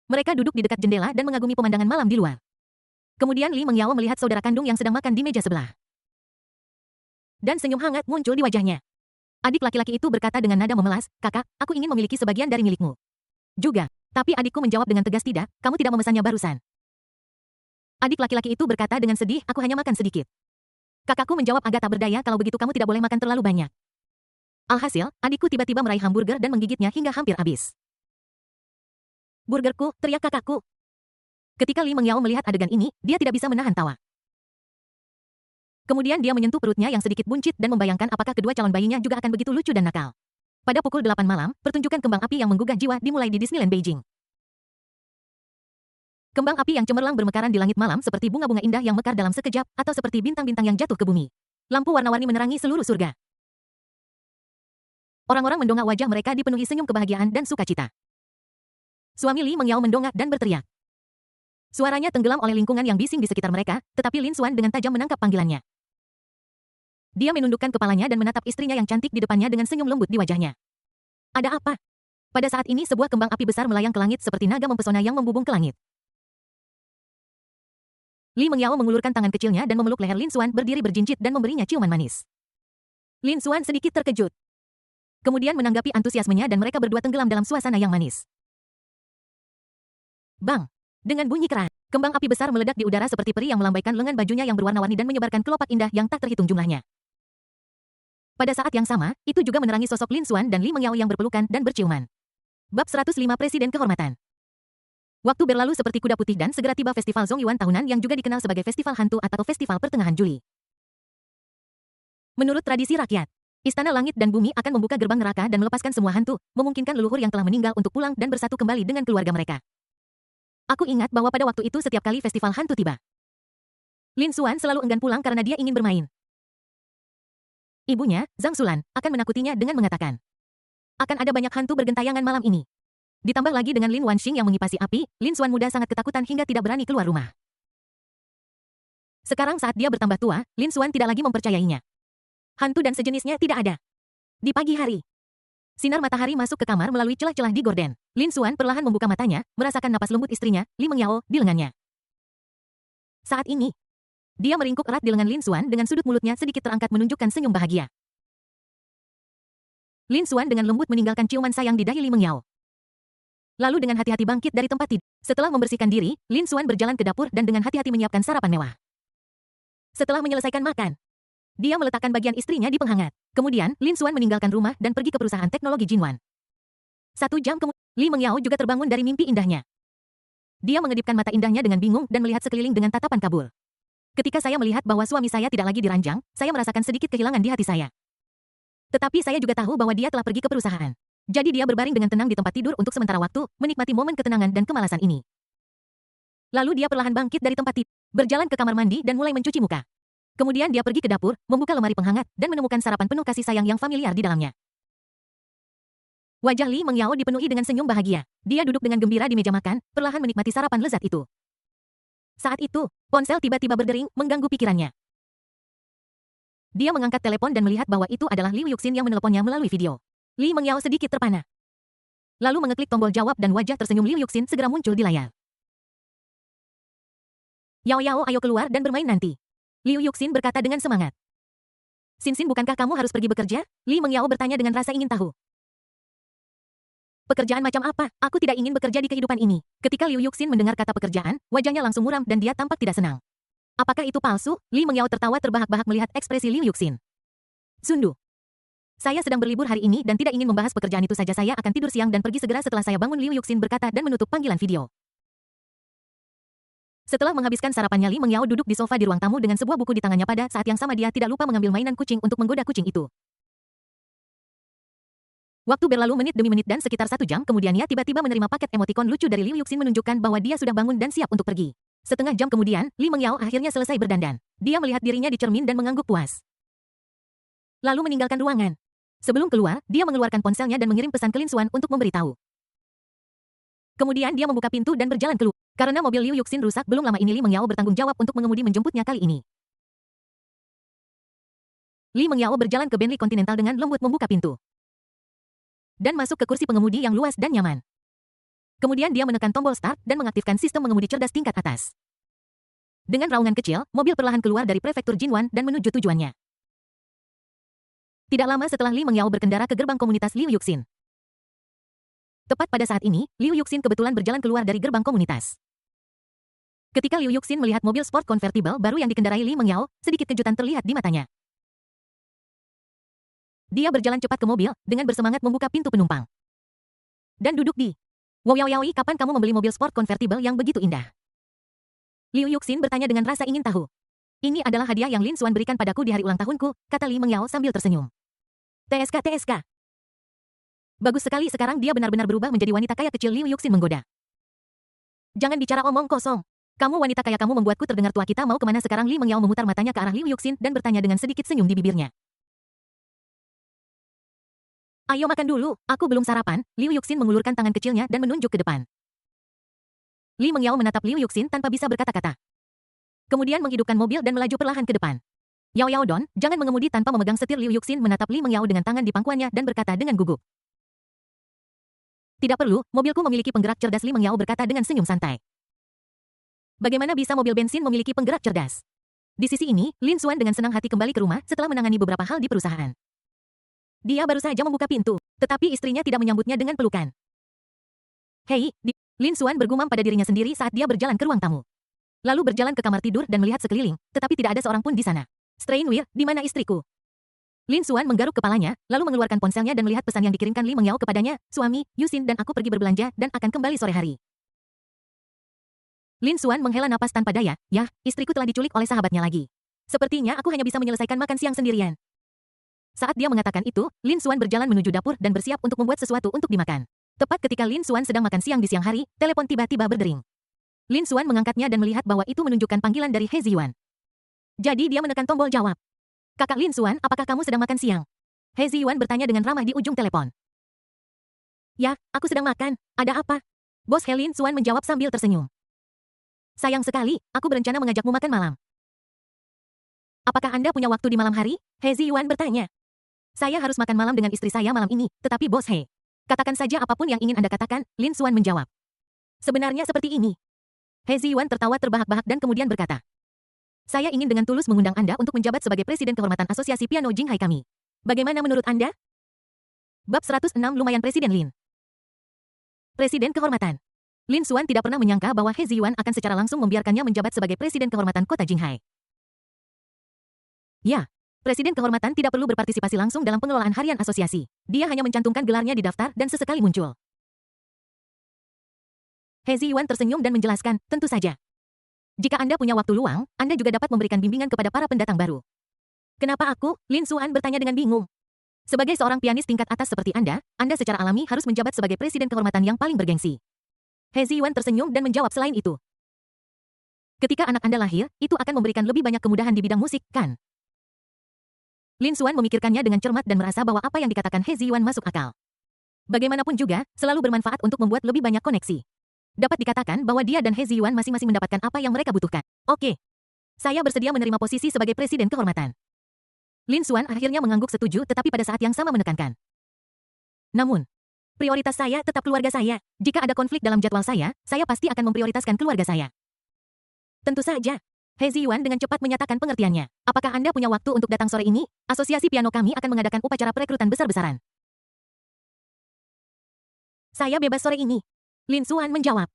Mereka duduk di dekat jendela dan mengagumi pemandangan malam di luar. Kemudian Li Mengyao melihat saudara kandung yang sedang makan di meja sebelah. Dan senyum hangat muncul di wajahnya. Adik laki-laki itu berkata dengan nada memelas, "Kakak, aku ingin memiliki sebagian dari milikmu." Juga, tapi adikku menjawab dengan tegas, "Tidak, kamu tidak memesannya barusan." Adik laki-laki itu berkata dengan sedih, "Aku hanya makan sedikit." Kakakku menjawab agak tak berdaya, "Kalau begitu kamu tidak boleh makan terlalu banyak." Alhasil, adikku tiba-tiba meraih hamburger dan menggigitnya hingga hampir habis. "Burgerku," teriak kakakku. Ketika Li Mengyao melihat adegan ini, dia tidak bisa menahan tawa. Kemudian dia menyentuh perutnya yang sedikit buncit dan membayangkan apakah kedua calon bayinya juga akan begitu lucu dan nakal. Pada pukul 8 malam, pertunjukan kembang api yang menggugah jiwa dimulai di Disneyland Beijing. Kembang api yang cemerlang bermekaran di langit malam seperti bunga-bunga indah yang mekar dalam sekejap, atau seperti bintang-bintang yang jatuh ke bumi. Lampu warna-warni menerangi seluruh surga. Orang-orang mendongak, wajah mereka dipenuhi senyum kebahagiaan dan sukacita. Suami Li Mengyao mendongak dan berteriak. Suaranya tenggelam oleh lingkungan yang bising di sekitar mereka, tetapi Lin Xuan dengan tajam menangkap panggilannya. Dia menundukkan kepalanya dan menatap istrinya yang cantik di depannya dengan senyum lembut di wajahnya. Ada apa? Pada saat ini sebuah kembang api besar melayang ke langit seperti naga mempesona yang membubung ke langit. Li Mengyao mengulurkan tangan kecilnya dan memeluk leher Lin Xuan berdiri berjinjit dan memberinya ciuman manis. Lin Xuan sedikit terkejut. Kemudian menanggapi antusiasmenya dan mereka berdua tenggelam dalam suasana yang manis. Bang! Dengan bunyi keras, kembang api besar meledak di udara seperti peri yang melambaikan lengan bajunya yang berwarna-warni dan menyebarkan kelopak indah yang tak terhitung jumlahnya. Pada saat yang sama, itu juga menerangi sosok Lin Xuan dan Li Mengyao yang berpelukan dan berciuman. Bab 105 Presiden Kehormatan. Waktu berlalu seperti kuda putih dan segera tiba Festival Zongyuan tahunan yang juga dikenal sebagai Festival Hantu atau Festival Pertengahan Juli. Menurut tradisi rakyat, Istana Langit dan Bumi akan membuka gerbang neraka dan melepaskan semua hantu, memungkinkan leluhur yang telah meninggal untuk pulang dan bersatu kembali dengan keluarga mereka. Aku ingat bahwa pada waktu itu setiap kali Festival Hantu tiba, Lin Xuan selalu enggan pulang karena dia ingin bermain. Ibunya, Zhang Xulan, akan menakutinya dengan mengatakan, akan ada banyak hantu bergentayangan malam ini. Ditambah lagi dengan Lin Wanxing yang mengipasi api, Lin Xuan muda sangat ketakutan hingga tidak berani keluar rumah. Sekarang saat dia bertambah tua, Lin Xuan tidak lagi mempercayainya. Hantu dan sejenisnya tidak ada. Di pagi hari, sinar matahari masuk ke kamar melalui celah-celah di gorden. Lin Xuan perlahan membuka matanya, merasakan napas lembut istrinya, Li Mengyao, di lengannya. Saat ini, dia meringkuk erat di lengan Lin Xuan dengan sudut mulutnya sedikit terangkat menunjukkan senyum bahagia. Lin Xuan dengan lembut meninggalkan ciuman sayang di dahi Li Mengyao. Lalu dengan hati-hati bangkit dari tempat tidur. Setelah membersihkan diri, Lin Xuan berjalan ke dapur dan dengan hati-hati menyiapkan sarapan mewah. Setelah menyelesaikan makan, dia meletakkan bagian istrinya di penghangat. Kemudian, Lin Xuan meninggalkan rumah dan pergi ke perusahaan teknologi Jinwan. 1 jam kemudian, Li Mengyao juga terbangun dari mimpi indahnya. Dia mengedipkan mata indahnya dengan bingung dan melihat sekeliling dengan tatapan kabur. Ketika saya melihat bahwa suami saya tidak lagi diranjang, saya merasakan sedikit kehilangan di hati saya. Tetapi saya juga tahu bahwa dia telah pergi ke perusahaan. Jadi dia berbaring dengan tenang di tempat tidur untuk sementara waktu, menikmati momen ketenangan dan kemalasan ini. Lalu dia perlahan bangkit dari tempat tidur, berjalan ke kamar mandi dan mulai mencuci muka. Kemudian dia pergi ke dapur, membuka lemari penghangat, dan menemukan sarapan penuh kasih sayang yang familiar di dalamnya. Wajah Li Mengyao dipenuhi dengan senyum bahagia. Dia duduk dengan gembira di meja makan, perlahan menikmati sarapan lezat itu. Saat itu, ponsel tiba-tiba berdering, mengganggu pikirannya. Dia mengangkat telepon dan melihat bahwa itu adalah Liu Yuxin yang meneleponnya melalui video. Li Mengyao sedikit terpana. Lalu mengeklik tombol jawab dan wajah tersenyum Liu Yuxin segera muncul di layar. Yao Yao, ayo keluar dan bermain nanti. Liu Yuxin berkata dengan semangat. Xin, bukankah kamu harus pergi bekerja? Li Mengyao bertanya dengan rasa ingin tahu. Pekerjaan macam apa? Aku tidak ingin bekerja di kehidupan ini. Ketika Liu Yuxin mendengar kata pekerjaan, wajahnya langsung muram dan dia tampak tidak senang. Apakah itu palsu? Li Mengyao tertawa terbahak-bahak melihat ekspresi Liu Yuxin. Sundu. Saya sedang berlibur hari ini dan tidak ingin membahas pekerjaan itu saja. Saya akan tidur siang dan pergi segera setelah saya bangun, Liu Yuxin berkata dan menutup panggilan video. Setelah menghabiskan sarapannya, Li Mengyao duduk di sofa di ruang tamu dengan sebuah buku di tangannya. Pada saat yang sama dia tidak lupa mengambil mainan kucing untuk menggoda kucing itu. Waktu berlalu menit demi menit dan sekitar 1 jam kemudian ia tiba-tiba menerima paket emotikon lucu dari Liu Yuxin menunjukkan bahwa dia sudah bangun dan siap untuk pergi. Setengah jam kemudian, Li Mengyao akhirnya selesai berdandan. Dia melihat dirinya di cermin dan mengangguk puas. Lalu meninggalkan ruangan. Sebelum keluar, dia mengeluarkan ponselnya dan mengirim pesan ke Lin Xuan untuk memberitahu. Kemudian dia membuka pintu dan berjalan keluar. Karena mobil Liu Yuxin rusak belum lama ini, Li Mengyao bertanggung jawab untuk mengemudi menjemputnya kali ini. Li Mengyao berjalan ke Bentley Continental dengan lembut membuka pintu. Dan masuk ke kursi pengemudi yang luas dan nyaman. Kemudian dia menekan tombol start dan mengaktifkan sistem mengemudi cerdas tingkat atas. Dengan raungan kecil, mobil perlahan keluar dari prefektur Jinwan dan menuju tujuannya. Tidak lama setelah Li Mengyao berkendara ke gerbang komunitas Liu Yuxin. Tepat pada saat ini, Liu Yuxin kebetulan berjalan keluar dari gerbang komunitas. Ketika Liu Yuxin melihat mobil sport konvertibel baru yang dikendarai Li Mengyao, sedikit kejutan terlihat di matanya. Dia berjalan cepat ke mobil, dengan bersemangat membuka pintu penumpang. Dan duduk di. Wow Yaoi, kapan kamu membeli mobil sport konvertibel yang begitu indah? Liu Yuxin bertanya dengan rasa ingin tahu. Ini adalah hadiah yang Lin Xuan berikan padaku di hari ulang tahunku, kata Li Mengyao sambil tersenyum. TSK. Bagus sekali, sekarang dia benar-benar berubah menjadi wanita kaya kecil, Liu Yuxin menggoda. Jangan bicara omong kosong. Kamu wanita kaya, kamu membuatku terdengar tua. Kita mau kemana sekarang? Li Mengyao memutar matanya ke arah Liu Yuxin dan bertanya dengan sedikit senyum di bibirnya. Ayo makan dulu, aku belum sarapan. Liu Yuxin mengulurkan tangan kecilnya dan menunjuk ke depan. Li Mengyao menatap Liu Yuxin tanpa bisa berkata-kata. Kemudian menghidupkan mobil dan melaju perlahan ke depan. Yao Don, jangan mengemudi tanpa memegang setir. Liu Yuxin menatap Li Mengyao dengan tangan di pangkuannya dan berkata dengan gugup. Tidak perlu, mobilku memiliki penggerak cerdas, Li Mengyao berkata dengan senyum santai. Bagaimana bisa mobil bensin memiliki penggerak cerdas? Di sisi ini, Lin Xuan dengan senang hati kembali ke rumah setelah menangani beberapa hal di perusahaan. Dia baru saja membuka pintu, tetapi istrinya tidak menyambutnya dengan pelukan. Hei, Lin Xuan bergumam pada dirinya sendiri saat dia berjalan ke ruang tamu. Lalu berjalan ke kamar tidur dan melihat sekeliling, tetapi tidak ada seorang pun di sana. Strainweir, di mana istriku? Lin Xuan menggaruk kepalanya, lalu mengeluarkan ponselnya dan melihat pesan yang dikirimkan Li Mengyao kepadanya, suami, Yusin dan aku pergi berbelanja dan akan kembali sore hari. Lin Xuan menghela napas tanpa daya, yah, istriku telah diculik oleh sahabatnya lagi. Sepertinya aku hanya bisa menyelesaikan makan siang sendirian. Saat dia mengatakan itu, Lin Xuan berjalan menuju dapur dan bersiap untuk membuat sesuatu untuk dimakan. Tepat ketika Lin Xuan sedang makan siang di siang hari, telepon tiba-tiba berdering. Lin Xuan mengangkatnya dan melihat bahwa itu menunjukkan panggilan dari He Ziyuan. Jadi dia menekan tombol jawab. Kakak Lin Xuan, apakah kamu sedang makan siang? He Ziyuan bertanya dengan ramah di ujung telepon. Ya, aku sedang makan. Ada apa? Bos He Lin Xuan menjawab sambil tersenyum. Sayang sekali, aku berencana mengajakmu makan malam. Apakah Anda punya waktu di malam hari? He Ziyuan bertanya. Saya harus makan malam dengan istri saya malam ini, tetapi Bos He. Katakan saja apapun yang ingin Anda katakan, Lin Xuan menjawab. Sebenarnya seperti ini. He Ziyuan tertawa terbahak-bahak dan kemudian berkata. Saya ingin dengan tulus mengundang Anda untuk menjabat sebagai Presiden Kehormatan Asosiasi Piano Jinghai kami. Bagaimana menurut Anda? Bab 106 lumayan Presiden Lin. Presiden Kehormatan. Lin Xuan tidak pernah menyangka bahwa He Ziyuan akan secara langsung membiarkannya menjabat sebagai Presiden Kehormatan Kota Jinghai. Ya, Presiden Kehormatan tidak perlu berpartisipasi langsung dalam pengelolaan harian asosiasi. Dia hanya mencantumkan gelarnya di daftar dan sesekali muncul. He Ziyuan tersenyum dan menjelaskan, tentu saja. Jika Anda punya waktu luang, Anda juga dapat memberikan bimbingan kepada para pendatang baru. Kenapa aku? Lin Xuan bertanya dengan bingung. Sebagai seorang pianis tingkat atas seperti Anda secara alami harus menjabat sebagai Presiden Kehormatan yang paling bergengsi. He Ziyuan tersenyum dan menjawab selain itu. Ketika anak Anda lahir, itu akan memberikan lebih banyak kemudahan di bidang musik, kan? Lin Xuan memikirkannya dengan cermat dan merasa bahwa apa yang dikatakan He Ziyuan masuk akal. Bagaimanapun juga, selalu bermanfaat untuk membuat lebih banyak koneksi. Dapat dikatakan bahwa dia dan He Ziyuan masing-masing mendapatkan apa yang mereka butuhkan. Oke. Saya bersedia menerima posisi sebagai Presiden Kehormatan. Lin Xuan akhirnya mengangguk setuju tetapi pada saat yang sama menekankan. Namun, prioritas saya tetap keluarga saya. Jika ada konflik dalam jadwal saya pasti akan memprioritaskan keluarga saya. Tentu saja. He Ziyuan dengan cepat menyatakan pengertiannya. Apakah Anda punya waktu untuk datang sore ini? Asosiasi piano kami akan mengadakan upacara perekrutan besar-besaran. Saya bebas sore ini. Lin Xuan menjawab.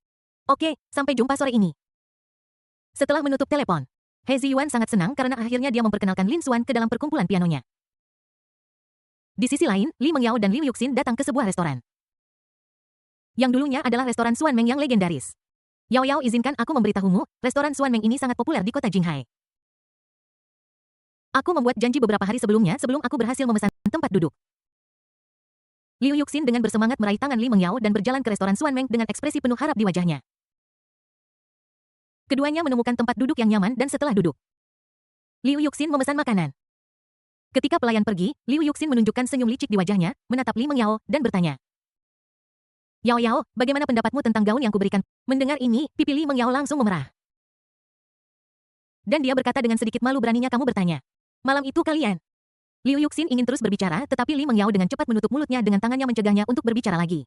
Oke, sampai jumpa sore ini. Setelah menutup telepon, He Ziyuan sangat senang karena akhirnya dia memperkenalkan Lin Xuan ke dalam perkumpulan pianonya. Di sisi lain, Li Mengyao dan Liu Yuxin datang ke sebuah restoran. Yang dulunya adalah restoran Xuan Meng yang legendaris. Yao Yao, izinkan aku memberitahumu, restoran Xuan Meng ini sangat populer di kota Jinghai. Aku membuat janji beberapa hari sebelumnya sebelum aku berhasil memesan tempat duduk. Liu Yuxin dengan bersemangat meraih tangan Li Mengyao dan berjalan ke restoran Xuan Meng dengan ekspresi penuh harap di wajahnya. Keduanya menemukan tempat duduk yang nyaman dan setelah duduk, Liu Yuxin memesan makanan. Ketika pelayan pergi, Liu Yuxin menunjukkan senyum licik di wajahnya, menatap Li Mengyao, dan bertanya. Yao Yao, bagaimana pendapatmu tentang gaun yang kuberikan? Mendengar ini, pipi Li Mengyao langsung memerah. Dan dia berkata dengan sedikit malu, beraninya kamu bertanya. Malam itu kalian. Liu Yuxin ingin terus berbicara, tetapi Li Mengyao dengan cepat menutup mulutnya dengan tangannya mencegahnya untuk berbicara lagi.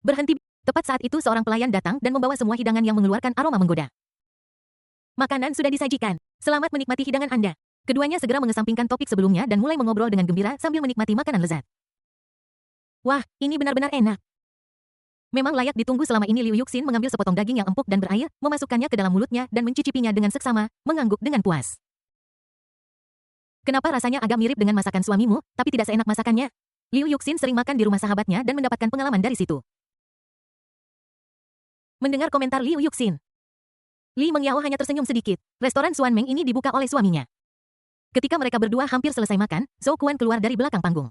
Berhenti. Tepat saat itu seorang pelayan datang dan membawa semua hidangan yang mengeluarkan aroma menggoda. Makanan sudah disajikan. Selamat menikmati hidangan Anda. Keduanya segera mengesampingkan topik sebelumnya dan mulai mengobrol dengan gembira sambil menikmati makanan lezat. Wah, ini benar-benar enak. Memang layak ditunggu. Selama ini Liu Yuxin mengambil sepotong daging yang empuk dan berair, memasukkannya ke dalam mulutnya dan mencicipinya dengan seksama, mengangguk dengan puas. Kenapa rasanya agak mirip dengan masakan suamimu, tapi tidak seenak masakannya? Liu Yuxin sering makan di rumah sahabatnya dan mendapatkan pengalaman dari situ. Mendengar komentar Liu Yuxin, Li Mengyao hanya tersenyum sedikit. Restoran Xuan Meng ini dibuka oleh suaminya. Ketika mereka berdua hampir selesai makan, Zhou Kuan keluar dari belakang panggung.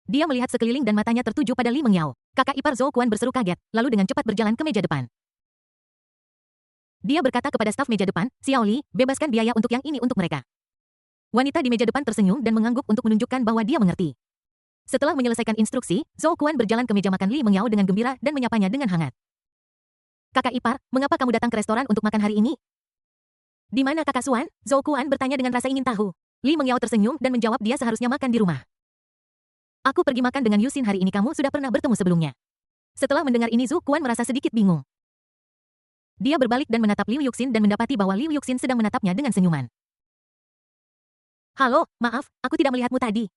Dia melihat sekeliling dan matanya tertuju pada Li Mengyao. Kakak ipar Zhou Kuan berseru kaget, lalu dengan cepat berjalan ke meja depan. Dia berkata kepada staf meja depan, Xiao Li, bebaskan biaya untuk yang ini untuk mereka. Wanita di meja depan tersenyum dan mengangguk untuk menunjukkan bahwa dia mengerti. Setelah menyelesaikan instruksi, Zhou Kuan berjalan ke meja makan Li Mengyao dengan gembira dan menyapanya dengan hangat. Kakak ipar, mengapa kamu datang ke restoran untuk makan hari ini? Di mana kakak Xuan? Zhou Kuan bertanya dengan rasa ingin tahu. Li Mengyao tersenyum dan menjawab dia seharusnya makan di rumah. Aku pergi makan dengan Yuxin hari ini, kamu sudah pernah bertemu sebelumnya. Setelah mendengar ini Zhu Quan merasa sedikit bingung. Dia berbalik dan menatap Liu Yuxin dan mendapati bahwa Liu Yuxin sedang menatapnya dengan senyuman. Halo, maaf, aku tidak melihatmu tadi.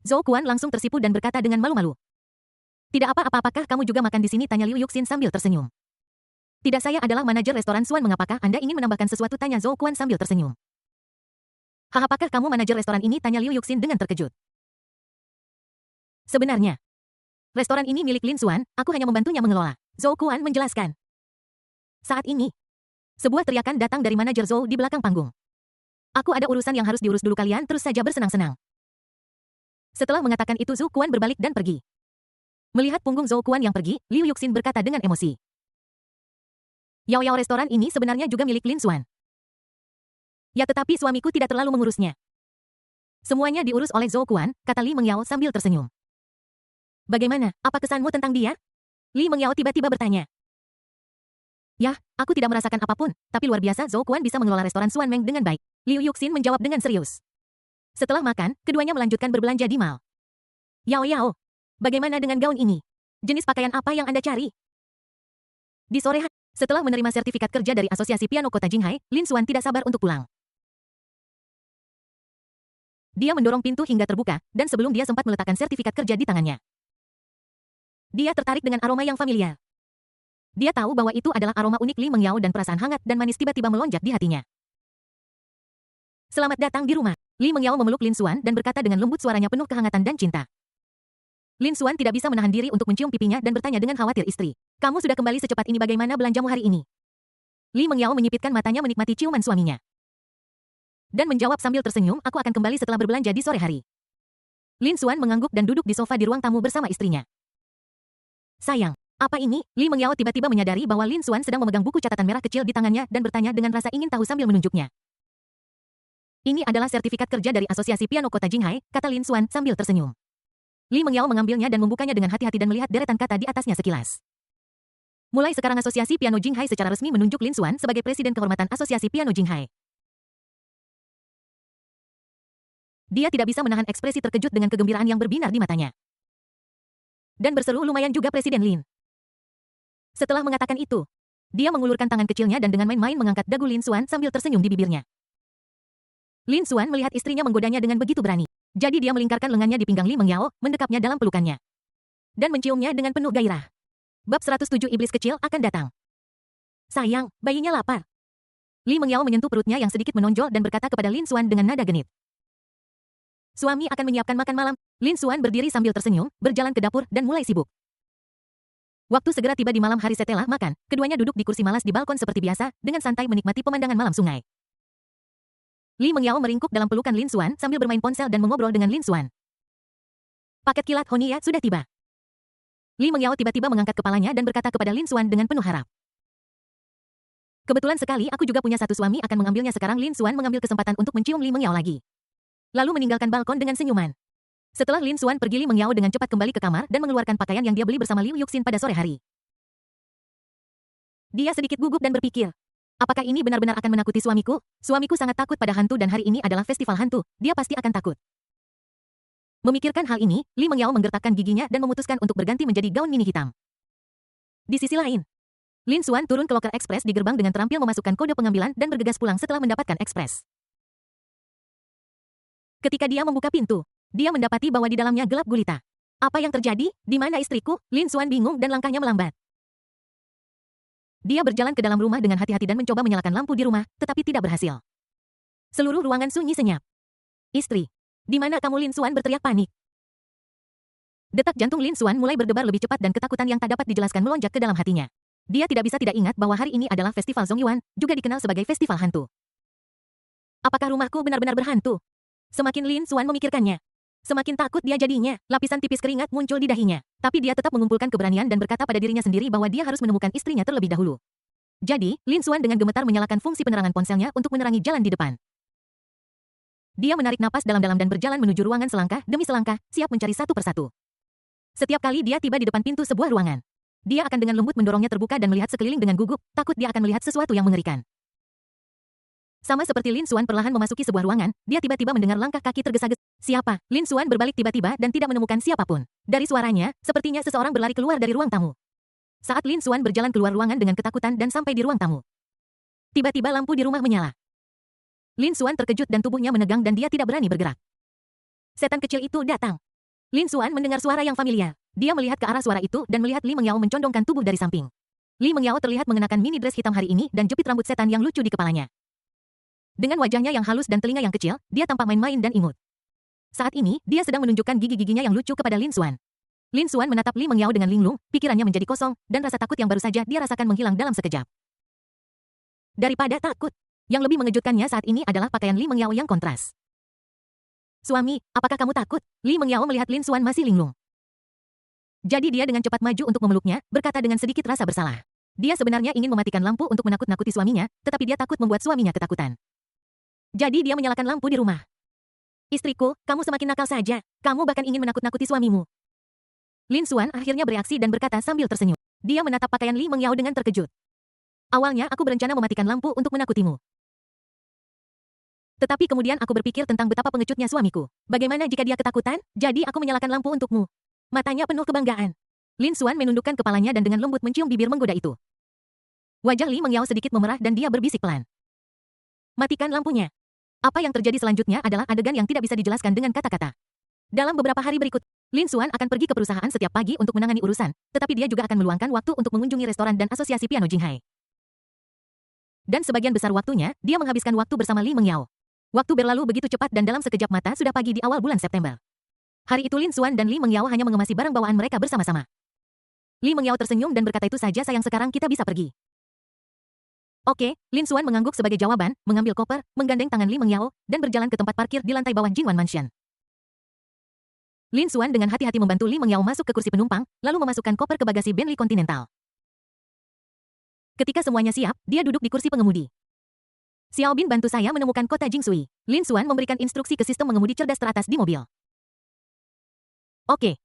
Zhou Quan langsung tersipu dan berkata dengan malu-malu. Tidak apa-apa, apakah kamu juga makan di sini, tanya Liu Yuxin sambil tersenyum. Tidak, saya adalah manajer restoran Swan, mengapakah Anda ingin menambahkan sesuatu, tanya Zhou Quan sambil tersenyum. Apakah kamu manajer restoran ini, tanya Liu Yuxin dengan terkejut. Sebenarnya, restoran ini milik Lin Xuan, aku hanya membantunya mengelola. Zhou Quan menjelaskan. Saat ini, sebuah teriakan datang dari manajer Zhou di belakang panggung. Aku ada urusan yang harus diurus dulu, kalian terus saja bersenang-senang. Setelah mengatakan itu Zhou Quan berbalik dan pergi. Melihat punggung Zhou Quan yang pergi, Liu Yuxin berkata dengan emosi. Yao Yao, restoran ini sebenarnya juga milik Lin Xuan. Ya, tetapi suamiku tidak terlalu mengurusnya. Semuanya diurus oleh Zhou Quan, kata Li Mengyao sambil tersenyum. Bagaimana, apa kesanmu tentang dia? Li Mengyao tiba-tiba bertanya. Ya, aku tidak merasakan apapun, tapi luar biasa Zhou Quan bisa mengelola restoran Swan Meng dengan baik. Liu Yuxin menjawab dengan serius. Setelah makan, keduanya melanjutkan berbelanja di mall. Yao Yao, bagaimana dengan gaun ini? Jenis pakaian apa yang Anda cari? Di sore hari, setelah menerima sertifikat kerja dari Asosiasi Piano Kota Jinghai, Lin Xuan tidak sabar untuk pulang. Dia mendorong pintu hingga terbuka, dan sebelum dia sempat meletakkan sertifikat kerja di tangannya. Dia tertarik dengan aroma yang familiar. Dia tahu bahwa itu adalah aroma unik Li Mengyao dan perasaan hangat dan manis tiba-tiba melonjak di hatinya. Selamat datang di rumah. Li Mengyao memeluk Lin Xuan dan berkata dengan lembut, suaranya penuh kehangatan dan cinta. Lin Xuan tidak bisa menahan diri untuk mencium pipinya dan bertanya dengan khawatir, istri. Kamu sudah kembali secepat ini, bagaimana belanjamu hari ini? Li Mengyao menyipitkan matanya menikmati ciuman suaminya. Dan menjawab sambil tersenyum, aku akan kembali setelah berbelanja di sore hari. Lin Xuan mengangguk dan duduk di sofa di ruang tamu bersama istrinya. Sayang, apa ini? Li Mengyao tiba-tiba menyadari bahwa Lin Xuan sedang memegang buku catatan merah kecil di tangannya dan bertanya dengan rasa ingin tahu sambil menunjuknya. Ini adalah sertifikat kerja dari Asosiasi Piano Kota Jinghai, kata Lin Xuan sambil tersenyum. Li Mengyao mengambilnya dan membukanya dengan hati-hati dan melihat deretan kata di atasnya sekilas. Mulai sekarang Asosiasi Piano Jinghai secara resmi menunjuk Lin Xuan sebagai Presiden Kehormatan Asosiasi Piano Jinghai. Dia tidak bisa menahan ekspresi terkejut dengan kegembiraan yang berbinar di matanya. Dan berseru, lumayan juga Presiden Lin. Setelah mengatakan itu, dia mengulurkan tangan kecilnya dan dengan main-main mengangkat dagu Lin Xuan sambil tersenyum di bibirnya. Lin Xuan melihat istrinya menggodanya dengan begitu berani. Jadi dia melingkarkan lengannya di pinggang Li Mengyao, mendekapnya dalam pelukannya. Dan menciumnya dengan penuh gairah. Bab 107 Iblis Kecil akan datang. Sayang, bayinya lapar. Li Mengyao menyentuh perutnya yang sedikit menonjol dan berkata kepada Lin Xuan dengan nada genit. Suami akan menyiapkan makan malam. Lin Xuan berdiri sambil tersenyum, berjalan ke dapur dan mulai sibuk. Waktu segera tiba di malam hari setelah makan, keduanya duduk di kursi malas di balkon seperti biasa, dengan santai menikmati pemandangan malam sungai. Li Mengyao meringkuk dalam pelukan Lin Xuan sambil bermain ponsel dan mengobrol dengan Lin Xuan. Paket kilat Honia sudah tiba. Li Mengyao tiba-tiba mengangkat kepalanya dan berkata kepada Lin Xuan dengan penuh harap. Kebetulan sekali aku juga punya satu suami akan mengambilnya sekarang. Lin Xuan mengambil kesempatan untuk mencium Li Mengyao lagi. Lalu meninggalkan balkon dengan senyuman. Setelah Lin Xuan pergi, Li Mengyao dengan cepat kembali ke kamar dan mengeluarkan pakaian yang dia beli bersama Liu Yuxin pada sore hari. Dia sedikit gugup dan berpikir, apakah ini benar-benar akan menakuti suamiku? Suamiku sangat takut pada hantu dan hari ini adalah festival hantu, dia pasti akan takut. Memikirkan hal ini, Li Mengyao menggertakkan giginya dan memutuskan untuk berganti menjadi gaun mini hitam. Di sisi lain, Lin Xuan turun ke loker ekspres di gerbang dengan terampil memasukkan kode pengambilan dan bergegas pulang setelah mendapatkan ekspres. Ketika dia membuka pintu, dia mendapati bahwa di dalamnya gelap gulita. Apa yang terjadi? Di mana istriku? Lin Xuan bingung dan langkahnya melambat. Dia berjalan ke dalam rumah dengan hati-hati dan mencoba menyalakan lampu di rumah, tetapi tidak berhasil. Seluruh ruangan sunyi senyap. Istri, di mana kamu? Lin Xuan berteriak panik. Detak jantung Lin Xuan mulai berdebar lebih cepat dan ketakutan yang tak dapat dijelaskan melonjak ke dalam hatinya. Dia tidak bisa tidak ingat bahwa hari ini adalah Festival Zongyuan, juga dikenal sebagai Festival Hantu. Apakah rumahku benar-benar berhantu? Semakin Lin Xuan memikirkannya, semakin takut dia jadinya. Lapisan tipis keringat muncul di dahinya. Tapi dia tetap mengumpulkan keberanian dan berkata pada dirinya sendiri bahwa dia harus menemukan istrinya terlebih dahulu. Jadi, Lin Xuan dengan gemetar menyalakan fungsi penerangan ponselnya untuk menerangi jalan di depan. Dia menarik napas dalam-dalam dan berjalan menuju ruangan selangkah demi selangkah, siap mencari satu persatu. Setiap kali dia tiba di depan pintu sebuah ruangan, dia akan dengan lembut mendorongnya terbuka dan melihat sekeliling dengan gugup, takut dia akan melihat sesuatu yang mengerikan. Sama seperti Lin Xuan perlahan memasuki sebuah ruangan, dia tiba-tiba mendengar langkah kaki tergesa-gesa. Siapa? Lin Xuan berbalik tiba-tiba dan tidak menemukan siapapun. Dari suaranya, sepertinya seseorang berlari keluar dari ruang tamu. Saat Lin Xuan berjalan keluar ruangan dengan ketakutan dan sampai di ruang tamu, tiba-tiba lampu di rumah menyala. Lin Xuan terkejut dan tubuhnya menegang dan dia tidak berani bergerak. Setan kecil itu datang. Lin Xuan mendengar suara yang familiar. Dia melihat ke arah suara itu dan melihat Li Mengyao mencondongkan tubuh dari samping. Li Mengyao terlihat mengenakan mini dress hitam hari ini dan jepit rambut setan yang lucu di kepalanya. Dengan wajahnya yang halus dan telinga yang kecil, dia tampak main-main dan imut. Saat ini, dia sedang menunjukkan gigi-giginya yang lucu kepada Lin Xuan. Lin Xuan menatap Li Mengyao dengan linglung, pikirannya menjadi kosong, dan rasa takut yang baru saja dia rasakan menghilang dalam sekejap. Daripada takut, yang lebih mengejutkannya saat ini adalah pakaian Li Mengyao yang kontras. Suami, apakah kamu takut? Li Mengyao melihat Lin Xuan masih linglung. Jadi dia dengan cepat maju untuk memeluknya, berkata dengan sedikit rasa bersalah. Dia sebenarnya ingin mematikan lampu untuk menakut-nakuti suaminya, tetapi dia takut membuat suaminya ketakutan. Jadi dia menyalakan lampu di rumah. Istriku, kamu semakin nakal saja. Kamu bahkan ingin menakut-nakuti suamimu. Lin Xuan akhirnya bereaksi dan berkata sambil tersenyum. Dia menatap pakaian Li Mengyao dengan terkejut. Awalnya aku berencana mematikan lampu untuk menakutimu. Tetapi kemudian aku berpikir tentang betapa pengecutnya suamiku. Bagaimana jika dia ketakutan? Jadi aku menyalakan lampu untukmu. Matanya penuh kebanggaan. Lin Xuan menundukkan kepalanya dan dengan lembut mencium bibir menggoda itu. Wajah Li Mengyao sedikit memerah dan dia berbisik pelan. Matikan lampunya. Apa yang terjadi selanjutnya adalah adegan yang tidak bisa dijelaskan dengan kata-kata. Dalam beberapa hari berikut, Lin Xuan akan pergi ke perusahaan setiap pagi untuk menangani urusan, tetapi dia juga akan meluangkan waktu untuk mengunjungi restoran dan asosiasi piano Jinghai. Dan sebagian besar waktunya, dia menghabiskan waktu bersama Li Mengyao. Waktu berlalu begitu cepat dan dalam sekejap mata sudah pagi di awal bulan September. Hari itu Lin Xuan dan Li Mengyao hanya mengemasi barang bawaan mereka bersama-sama. Li Mengyao tersenyum dan berkata itu saja sayang sekarang kita bisa pergi. Oke, Lin Xuan mengangguk sebagai jawaban, mengambil koper, menggandeng tangan Li Mengyao, dan berjalan ke tempat parkir di lantai bawah Jinwan Mansion. Lin Xuan dengan hati-hati membantu Li Mengyao masuk ke kursi penumpang, lalu memasukkan koper ke bagasi Bentley Continental. Ketika semuanya siap, dia duduk di kursi pengemudi. Xiao Bin bantu saya menemukan kota Jingsui. Lin Xuan memberikan instruksi ke sistem mengemudi cerdas teratas di mobil. Oke.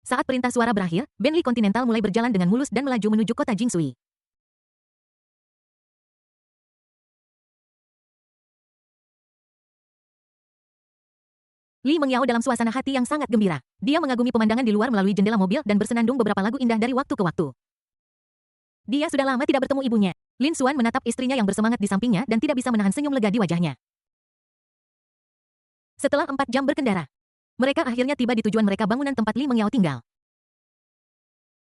Saat perintah suara berakhir, Bentley Continental mulai berjalan dengan mulus dan melaju menuju kota Jingsui. Li Mengyao dalam suasana hati yang sangat gembira. Dia mengagumi pemandangan di luar melalui jendela mobil dan bersenandung beberapa lagu indah dari waktu ke waktu. Dia sudah lama tidak bertemu ibunya. Lin Xuan menatap istrinya yang bersemangat di sampingnya dan tidak bisa menahan senyum lega di wajahnya. Setelah 4 jam berkendara, mereka akhirnya tiba di tujuan mereka bangunan tempat Li Mengyao tinggal.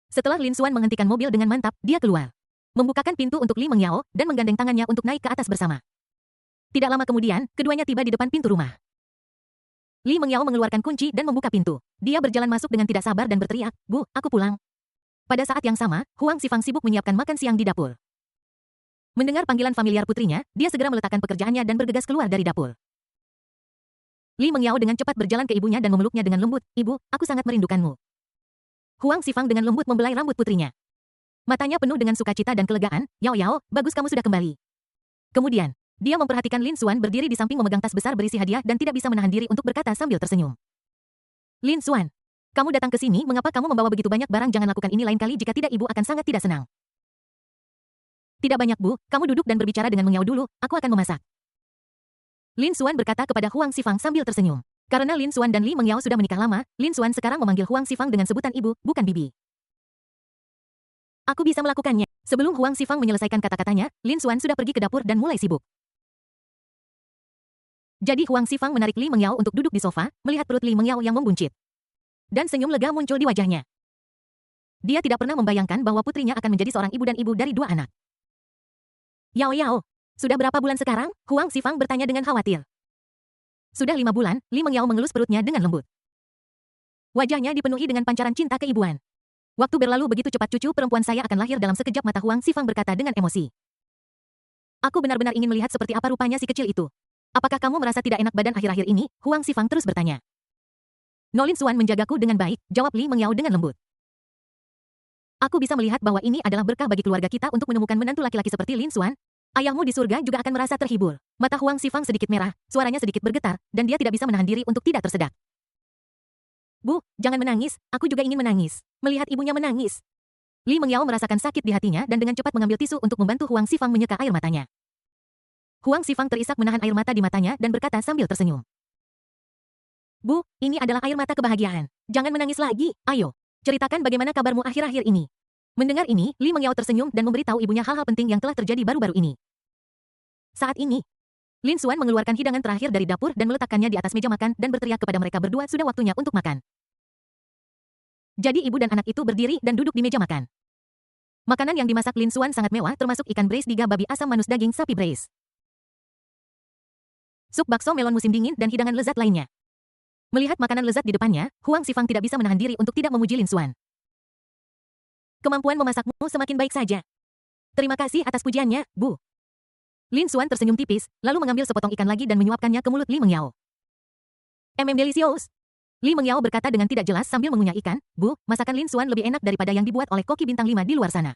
Setelah Lin Xuan menghentikan mobil dengan mantap, dia keluar. Membukakan pintu untuk Li Mengyao dan menggandeng tangannya untuk naik ke atas bersama. Tidak lama kemudian, keduanya tiba di depan pintu rumah. Li Mengyao mengeluarkan kunci dan membuka pintu. Dia berjalan masuk dengan tidak sabar dan berteriak, "Bu, aku pulang." Pada saat yang sama, Huang Xifang sibuk menyiapkan makan siang di dapur. Mendengar panggilan familiar putrinya, dia segera meletakkan pekerjaannya dan bergegas keluar dari dapur. Li Mengyao dengan cepat berjalan ke ibunya dan memeluknya dengan lembut, "Ibu, aku sangat merindukanmu." Huang Xifang dengan lembut membelai rambut putrinya. Matanya penuh dengan sukacita dan kelegaan, "Yao Yao, bagus kamu sudah kembali." Kemudian, dia memperhatikan Lin Xuan berdiri di samping memegang tas besar berisi hadiah dan tidak bisa menahan diri untuk berkata sambil tersenyum. "Lin Xuan, kamu datang ke sini, mengapa kamu membawa begitu banyak barang? Jangan lakukan ini lain kali, jika tidak ibu akan sangat tidak senang." "Tidak banyak Bu, kamu duduk dan berbicara dengan Mengyao dulu, aku akan memasak." Lin Xuan berkata kepada Huang Xifang sambil tersenyum. Karena Lin Xuan dan Li Mengyao sudah menikah lama, Lin Xuan sekarang memanggil Huang Xifang dengan sebutan ibu, bukan bibi. "Aku bisa melakukannya." Sebelum Huang Xifang menyelesaikan kata-katanya, Lin Xuan sudah pergi ke dapur dan mulai sibuk. Jadi Huang Xifang menarik Li Mengyao untuk duduk di sofa, melihat perut Li Mengyao yang membuncit. Dan senyum lega muncul di wajahnya. Dia tidak pernah membayangkan bahwa putrinya akan menjadi seorang ibu dan ibu dari 2 anak. "Yao Yao, sudah berapa bulan sekarang?" Huang Xifang bertanya dengan khawatir. "Sudah 5 bulan," Li Mengyao mengelus perutnya dengan lembut. Wajahnya dipenuhi dengan pancaran cinta keibuan. "Waktu berlalu begitu cepat, cucu perempuan saya akan lahir dalam sekejap mata." Huang Xifang berkata dengan emosi. "Aku benar-benar ingin melihat seperti apa rupanya si kecil itu." "Apakah kamu merasa tidak enak badan akhir-akhir ini?" Huang Xifang terus bertanya. "Nolin Xuan menjagaku dengan baik," jawab Li Mengyao dengan lembut. "Aku bisa melihat bahwa ini adalah berkah bagi keluarga kita untuk menemukan menantu laki-laki seperti Lin Xuan. Ayahmu di surga juga akan merasa terhibur." Mata Huang Xifang sedikit merah, suaranya sedikit bergetar, dan dia tidak bisa menahan diri untuk tidak tersedak. "Bu, jangan menangis, aku juga ingin menangis." Melihat ibunya menangis, Li Mengyao merasakan sakit di hatinya dan dengan cepat mengambil tisu untuk membantu Huang Xifang menyeka air matanya. Huang Xifang terisak menahan air mata di matanya dan berkata sambil tersenyum. Bu, ini adalah air mata kebahagiaan. Jangan menangis lagi, ayo. Ceritakan bagaimana kabarmu akhir-akhir ini. Mendengar ini, Li Mengyao tersenyum dan memberitahu ibunya hal-hal penting yang telah terjadi baru-baru ini. Saat ini, Lin Xuan mengeluarkan hidangan terakhir dari dapur dan meletakkannya di atas meja makan dan berteriak kepada mereka berdua sudah waktunya untuk makan. Jadi ibu dan anak itu berdiri dan duduk di meja makan. Makanan yang dimasak Lin Xuan sangat mewah termasuk ikan braised diga babi asam manus daging sapi braised, sup bakso melon musim dingin dan hidangan lezat lainnya. Melihat makanan lezat di depannya, Huang Xifang tidak bisa menahan diri untuk tidak memuji Lin Xuan. Kemampuan memasakmu semakin baik saja. Terima kasih atas pujiannya, Bu. Lin Xuan tersenyum tipis, lalu mengambil sepotong ikan lagi dan menyuapkannya ke mulut Li Mengyao. Delicious. Li Mengyao berkata dengan tidak jelas sambil mengunyah ikan, Bu, masakan Lin Xuan lebih enak daripada yang dibuat oleh koki bintang 5 di luar sana.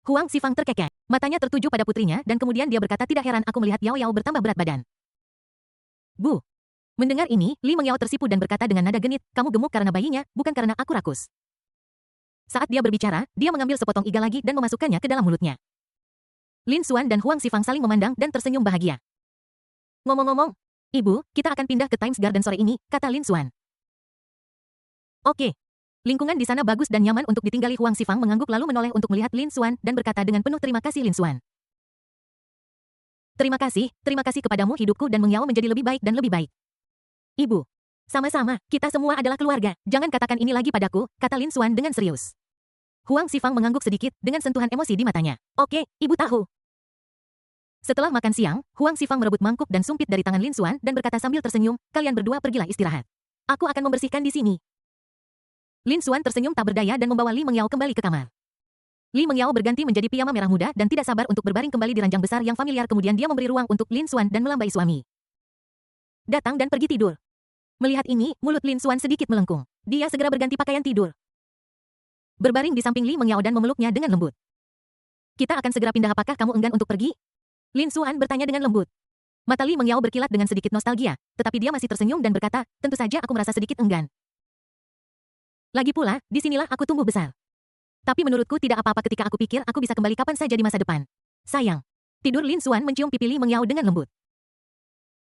Huang Xifang terkekeh. Matanya tertuju pada putrinya dan kemudian dia berkata tidak heran aku melihat Yao Yao bertambah berat badan. Bu. Mendengar ini, Li Mengyao tersipu dan berkata dengan nada genit, kamu gemuk karena bayinya, bukan karena aku rakus. Saat dia berbicara, dia mengambil sepotong iga lagi dan memasukkannya ke dalam mulutnya. Lin Xuan dan Huang Xifang saling memandang dan tersenyum bahagia. Ngomong-ngomong, Ibu, kita akan pindah ke Times Garden sore ini, kata Lin Xuan. Oke. Lingkungan di sana bagus dan nyaman untuk ditinggali. Huang Xifang mengangguk lalu menoleh untuk melihat Lin Xuan dan berkata dengan penuh terima kasih Lin Xuan. Terima kasih kepadamu hidupku dan Mengyao menjadi lebih baik dan lebih baik. Ibu. Sama-sama, kita semua adalah keluarga. Jangan katakan ini lagi padaku, kata Lin Xuan dengan serius. Huang Xifang mengangguk sedikit dengan sentuhan emosi di matanya. Oke, ibu tahu. Setelah makan siang, Huang Xifang merebut mangkuk dan sumpit dari tangan Lin Xuan dan berkata sambil tersenyum, kalian berdua pergilah istirahat. Aku akan membersihkan di sini. Lin Xuan tersenyum tak berdaya dan membawa Li Mengyao kembali ke kamar. Li Mengyao berganti menjadi piyama merah muda dan tidak sabar untuk berbaring kembali di ranjang besar yang familiar kemudian dia memberi ruang untuk Lin Xuan dan melambai suami. Datang dan pergi tidur. Melihat ini, mulut Lin Xuan sedikit melengkung. Dia segera berganti pakaian tidur. Berbaring di samping Li Mengyao dan memeluknya dengan lembut. Kita akan segera pindah apakah kamu enggan untuk pergi? Lin Xuan bertanya dengan lembut. Mata Li Mengyao berkilat dengan sedikit nostalgia, tetapi dia masih tersenyum dan berkata, tentu saja aku merasa sedikit enggan. Lagi pula, disinilah aku tumbuh besar. Tapi menurutku tidak apa-apa ketika aku pikir aku bisa kembali kapan saja di masa depan. Sayang. Tidur Lin Xuan mencium pipi Li Mengyao dengan lembut.